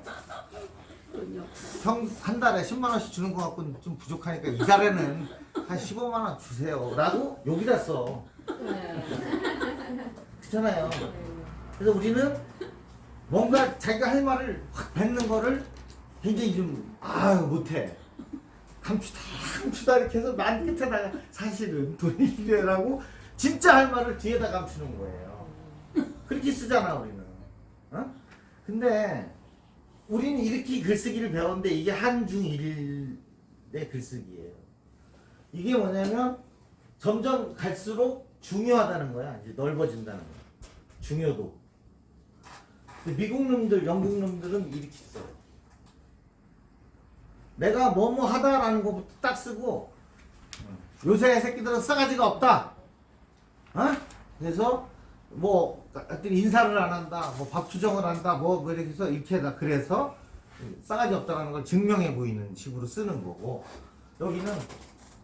형 한 달에 10만 원씩 주는 것 같고는 좀 부족하니까 이 달에는 한 15만 원 주세요 라고 여기다 써. 그렇잖아요. 그래서 우리는 뭔가 자기가 할 말을 확 뱉는 거를 굉장히 좀 못해. 감추다 이렇게 해서 만 끝에다가 사실은 돈이 필요하고 진짜 할 말을 뒤에다 감추는 거예요. 그렇게 쓰잖아 우리는. 근데 우리는 이렇게 글쓰기를 배웠는데 이게 한중일의 글쓰기예요. 이게 뭐냐면 점점 갈수록 중요하다는 거야. 이제 넓어진다는 거야. 중요도. 근데 미국 놈들, 영국 놈들은 이렇게 써요. 내가 뭐뭐 하다라는 것부터 딱 쓰고 요새 새끼들은 싸가지가 없다. 어? 그래서 뭐 하여튼 인사를 안 한다. 뭐 밥 투정을 한다. 뭐 이렇게 해서 이렇게 하다. 그래서 싸가지 없다는 걸 증명해 보이는 식으로 쓰는 거고 여기는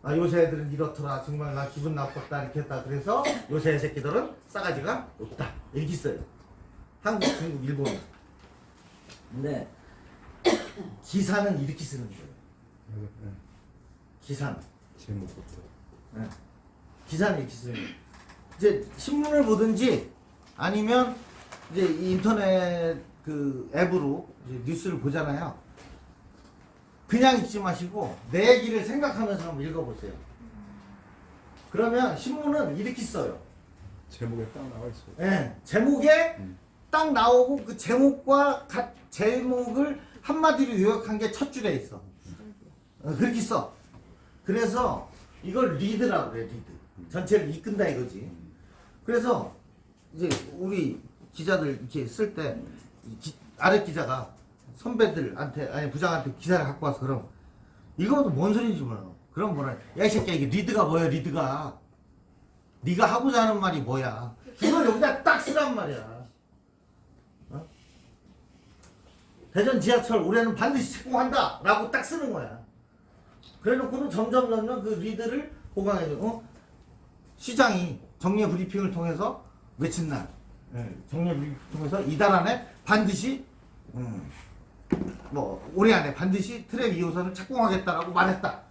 아, 요새 애들은 이렇더라. 정말 나 기분 나빴다. 이렇게 했다. 그래서 요새 새끼들은 싸가지가 없다. 이렇게 써요. 한국, 중국, 일본. 근데 기사는 이렇게 쓰는 거예요. 네. 기사는. 제목부터. 네. 기사는 이렇게 쓰는 거예요. 이제 신문을 보든지 아니면 이제 인터넷 그 앱으로 이제 뉴스를 보잖아요. 그냥 읽지 마시고 내 얘기를 생각하면서 한번 읽어보세요. 그러면 신문은 이렇게 써요. 제목에 딱 나와 있어요. 예, 제목에 딱 나오고 그 제목과 제목을 한마디로 요약한 게 첫 줄에 있어. 그렇게 써. 그래서 이걸 리드라고 그래, 리드. 전체를 이끈다 이거지. 그래서 이제 우리 기자들 이렇게 쓸 때 아래 기자가 선배들한테 아니 부장한테 기사를 갖고 와서 그럼 이거도 뭔 소리인지 몰라. 그럼 뭐라 야 이 새끼야 이게 리드가 뭐야 리드가 네가 하고자 하는 말이 뭐야 이걸 여기다 딱 쓰란 말이야. 어? 대전 지하철 올해는 반드시 착공한다 라고 딱 쓰는 거야. 그래놓고는 점점 그 리드를 보강해줘. 어? 시장이 정례 브리핑을 통해서 며칠 날 정례 브리핑을 통해서 이달 안에 반드시 뭐 올해 안에 반드시 트램 2호선을 착공하겠다라고 말했다.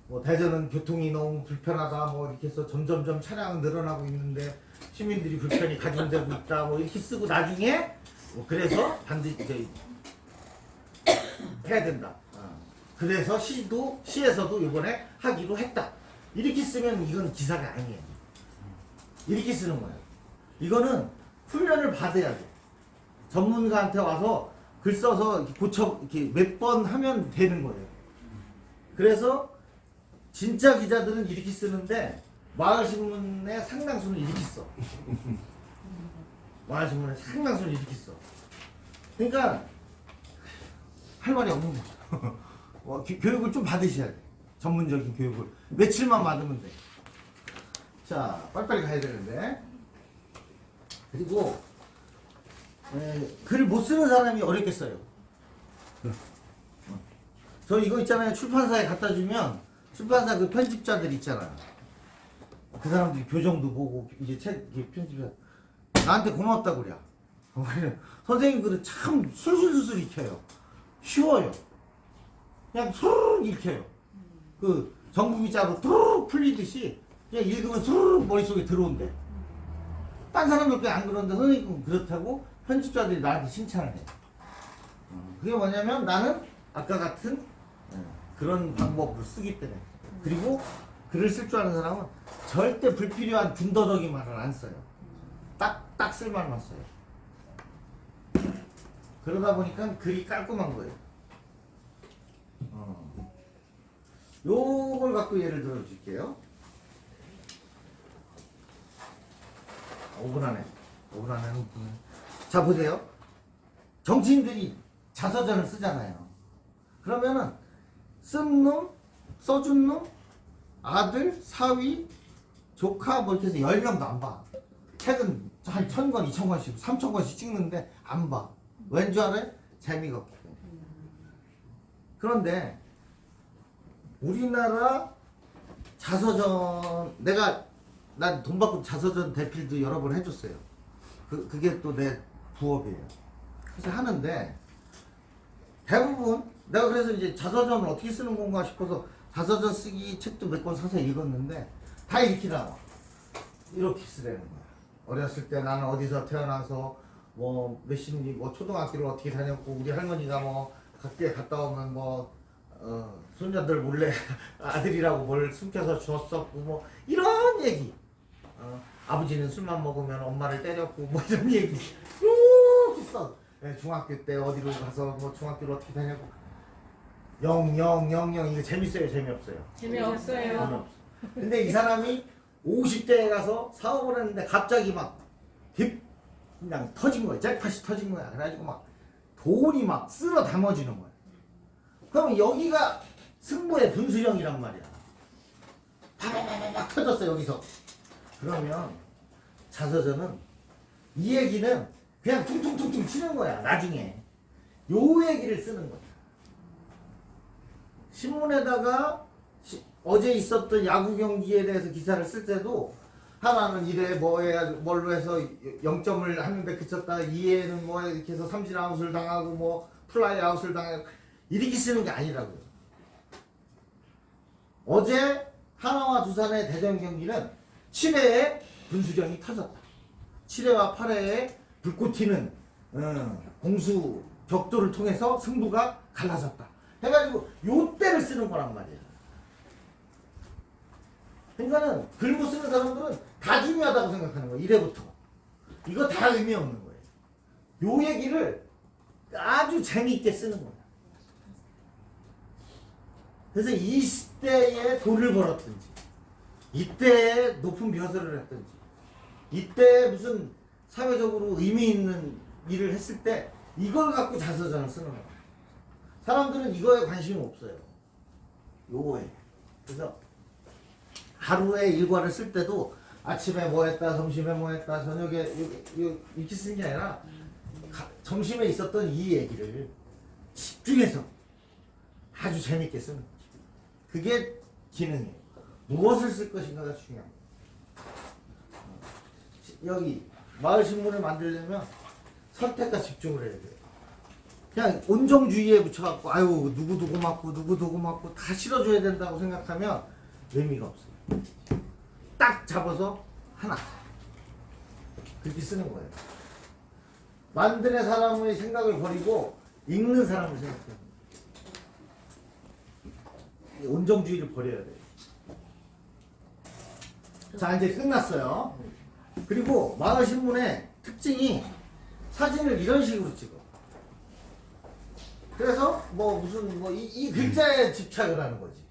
뭐 대전은 교통이 너무 불편하다 뭐 이렇게 해서 점점점 차량은 늘어나고 있는데 시민들이 불편이 가중되고 있다 뭐 이렇게 쓰고 나중에 뭐 그래서 반드시 이제 해야 된다. 그래서 시에서도 이번에 하기로 했다. 이렇게 쓰면 이건 기사가 아니에요. 이렇게 쓰는 거예요. 이거는 훈련을 받아야 돼. 전문가한테 와서 글 써서 이렇게 몇 번 하면 되는 거예요. 그래서 진짜 기자들은 이렇게 쓰는데 마을신문의 상당수는 이렇게 써. 마을신문의 상당수는 이렇게 써. 그러니까 할 말이 없는 거죠. 교육을 좀 받으셔야 돼. 전문적인 교육을. 며칠만 받으면 돼. 자, 빨리빨리 가야 되는데. 그리고 글 못 쓰는 사람이 어렵겠어요. 저 이거 있잖아요. 출판사에 갖다 주면 출판사 그 편집자들 있잖아요. 그 사람들이 교정도 보고 이제 책 편집자 나한테 고맙다고 그래. 선생님 글은 참 술술술 익혀요. 쉬워요. 그냥 수르륵 읽혀요. 그 정부기자로 뚜룩 풀리듯이 그냥 읽으면 수르륵 머릿속에 들어온대. 딴 사람들 그냥 안 그러는데 선생님은 그렇다고 편집자들이 나한테 칭찬을 해. 그게 뭐냐면 나는 아까 같은 그런 방법을 쓰기 때문에. 그리고 글을 쓸 줄 아는 사람은 절대 불필요한 군더더기 말을 안 써요. 딱 쓸 말만 써요. 그러다 보니까 글이 깔끔한 거예요. 요걸 갖고 예를 들어 줄게요. 5분 안에는 자 보세요. 정치인들이 자서전을 쓰잖아요. 그러면은 쓴 놈, 써준 놈, 아들, 사위, 조카 뭐 이렇게 해서 10명도 안 봐. 책은 한 1000권, 2000권씩, 3000권씩 찍는데 안 봐. 왠 줄 알아요? 재미가 없기 때문에. 그런데 우리나라 자서전 난 돈 받고 자서전 대필도 여러 번 해줬어요. 그게 또 내 부업이에요. 그래서 하는데 대부분 내가 그래서 이제 자서전을 어떻게 쓰는 건가 싶어서 자서전 쓰기 책도 몇 권 사서 읽었는데 다 이렇게 나와. 이렇게 쓰라는 거야. 어렸을 때 나는 어디서 태어나서 뭐 몇십리 뭐 초등학교를 어떻게 다녔고 우리 할머니가 뭐 각기에 갔다 오면 뭐 손자들 몰래 아들이라고 뭘 숨겨서 줬었고 뭐 이런 얘기. 아버지는 술만 먹으면 엄마를 때렸고 뭐 이런 얘기 이렇게 써. 중학교 때 어디로 가서 뭐 중학교를 어떻게 다녔고 0 이거 재밌어요 재미없어요? 재미없어요. 근데 이 사람이 50대에 가서 사업을 했는데 갑자기 막 그냥 터진 거야. 잭팟이 터진 거야. 그래가지고 막 돈이 막 쓸어 담아지는 거야. 그럼 여기가 승부의 분수령이란 말이야. 팍팍팍 터졌어 여기서. 그러면 자서전은 이 얘기는 그냥 퉁퉁퉁퉁 치는 거야. 나중에 요 얘기를 쓰는 거야. 신문에다가 어제 있었던 야구 경기에 대해서 기사를 쓸 때도 하나는 이래 뭘로 해서 0점을 하는데 그쳤다. 2회는 뭐 이렇게 해서 삼진 아웃을 당하고 뭐 플라이 아웃을 당하고 이렇게 쓰는 게 아니라고요. 어제 하나와 두산의 대전 경기는 7회에 분수령이 터졌다. 7회와 8회에 불꽃 튀는 공수 격돌을 통해서 승부가 갈라졌다. 해가지고 요 때를 쓰는 거란 말이야. 그러니까는 글못 쓰는 사람들은 다 중요하다고 생각하는 거야. 이래부터. 이거 다 의미 없는 거예요. 요 얘기를 아주 재미있게 쓰는 거야. 그래서 이 시대에 돈을 벌었든지, 이때에 높은 벼슬을 했든지, 이때 무슨 사회적으로 의미 있는 일을 했을 때 이걸 갖고 자서전을 쓰는 거야. 사람들은 이거에 관심이 없어요. 요거에. 그래서 하루에 일과를 쓸 때도 아침에 뭐 했다, 점심에 뭐 했다, 저녁에 이렇게 쓰는 게 아니라 점심에 있었던 이 얘기를 집중해서 아주 재밌게 쓰는 거죠. 그게 기능이에요. 무엇을 쓸 것인가가 중요합니다. 여기 마을신문을 만들려면 선택과 집중을 해야 돼요. 그냥 온정주의에 붙여갖고 아유 누구도 고맙고 누구도 고맙고 다 실어줘야 된다고 생각하면 의미가 없어요. 딱 잡아서 하나 그렇게 쓰는 거예요. 만드는 사람의 생각을 버리고 읽는 사람을 생각해요. 온정주의를 버려야 돼요. 자 이제 끝났어요. 그리고 마을신문의 특징이 사진을 이런 식으로 찍어. 그래서 뭐 무슨 뭐 이 글자에 집착을 하는 거지.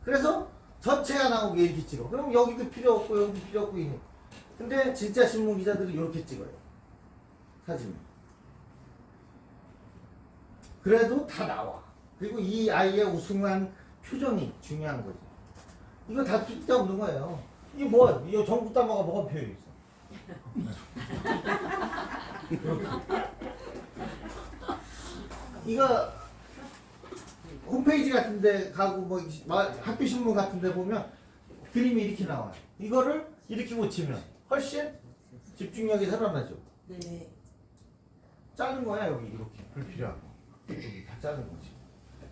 그래서 전체가 나오게 이렇게 찍어. 그럼 여기도 필요 없고 여기도 필요 없고 이니. 근데 진짜 신문 기자들이 이렇게 찍어요. 사진을. 그래도 다 나와. 그리고 이 아이의 우승한 표정이 중요한 거지. 이거 다 쓸데없는 거예요. 이게 뭐야? 이거 전국 담화가 뭐가 표현이 있어? 이거 홈페이지 같은 데 가고 뭐 학교 신문 같은 데 보면 그림이 이렇게 나와요. 이거를 이렇게 고치면 훨씬 집중력이 살아나죠. 네. 자른 거야 여기 이렇게 불필요하고 여기 다 자른 거지.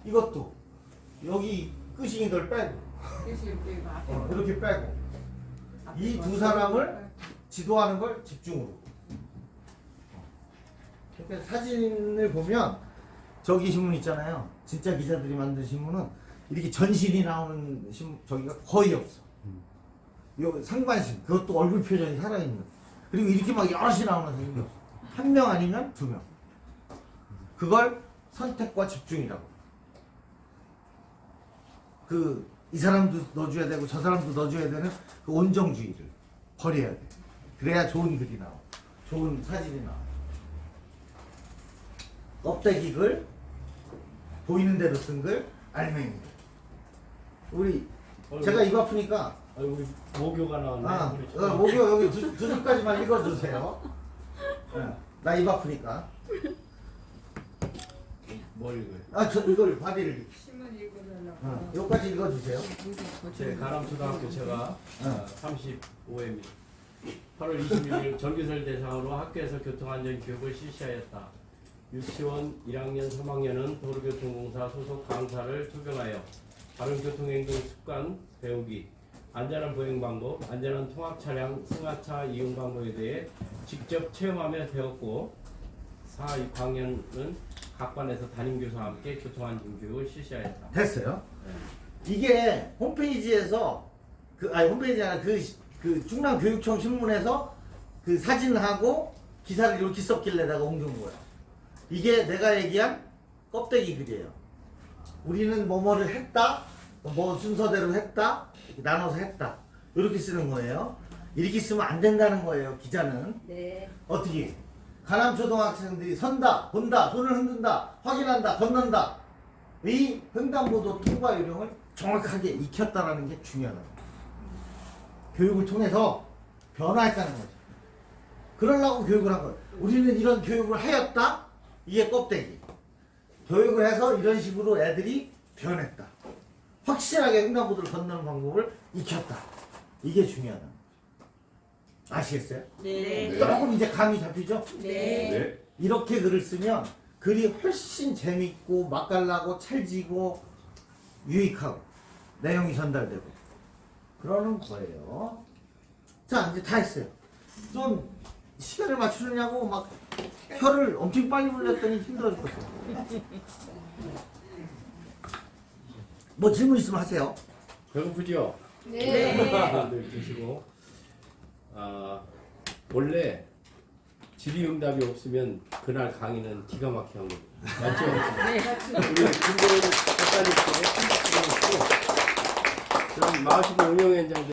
이것도 여기 끝이 이걸 빼고 이렇게 빼고 이 두 사람을 지도하는 걸 집중으로. 그러니까 사진을 보면 저기 신문 있잖아요. 진짜 기자들이 만든 신문은 이렇게 전신이 나오는 저기가 거의 없어. 요 상반신 그것도 얼굴 표정이 살아있는. 그리고 이렇게 막 여럿이 나오는 사진이 없어. 한 명 아니면 두 명. 그걸 선택과 집중이라고. 이 사람도 넣어줘야 되고 저 사람도 넣어줘야 되는 그 온정주의를 버려야 돼. 그래야 좋은 글이 나와. 좋은 사진이 나와. 껍데기 글, 보이는 대로 쓴 글, 알맹이 글. 우리 제가 입 아프니까 우리 모교가 나왔네. 모교 여기 두 줄까지만 읽어주세요. 나 입 아프니까. 뭘 읽어요? 저 이걸 바디를 신문 읽어달라고. 여기까지 읽어주세요. 제 가람초등학교 제가 35회입니다. 8월 26일 전교생 대상으로 학교에서 교통안전 교육을 실시하였다. 유치원 1학년, 3학년은 도로교통공사 소속 강사를 초빙하여 바른 교통행동 습관 배우기, 안전한 보행 방법, 안전한 통학 차량 승하차 이용 방법에 대해 직접 체험하며 배웠고 4, 6학년은 각반에서 담임교사와 함께 교통안전 교육을 실시하였다. 됐어요. 이게 홈페이지에서 홈페이지 아니라 그 충남교육청 신문에서 그 사진하고 기사를 이렇게 썼길래 내가 옮겨온 거야. 이게 내가 얘기한 껍데기 글이에요. 우리는 뭐뭐를 했다, 뭐 순서대로 했다, 이렇게 나눠서 했다. 이렇게 쓰는 거예요. 이렇게 쓰면 안 된다는 거예요. 기자는. 네. 어떻게? 가남초등학생들이 선다, 본다, 손을 흔든다, 확인한다, 건넌다. 이 횡단보도 통과 요령을 정확하게 익혔다라는 게 중요하다. 교육을 통해서 변화했다는 거죠. 그러려고 교육을 한 거예요. 우리는 이런 교육을 하였다. 이게 껍데기. 교육을 해서 이런 식으로 애들이 변했다. 확실하게 횡단보도를 건너는 방법을 익혔다. 이게 중요하다. 아시겠어요? 네. 조금 이제 감이 잡히죠? 네. 이렇게 글을 쓰면 글이 훨씬 재밌고 맛깔나고 찰지고 유익하고 내용이 전달되고 그러는 거예요. 자, 이제 다 했어요. 좀 시간을 맞추느냐고 막 혀를 엄청 빨리 불렸더니 힘들어 죽겠어요. 뭐 질문 있으면 하세요. 배고프죠? 네. 여러분들 드시고 원래 질의응답이 없으면 그날 강의는 기가 막히게 한 겁니다. 맞죠? 우리 김도현 작가님께 한 박수 드리고 그럼 마을시도 운영위원장들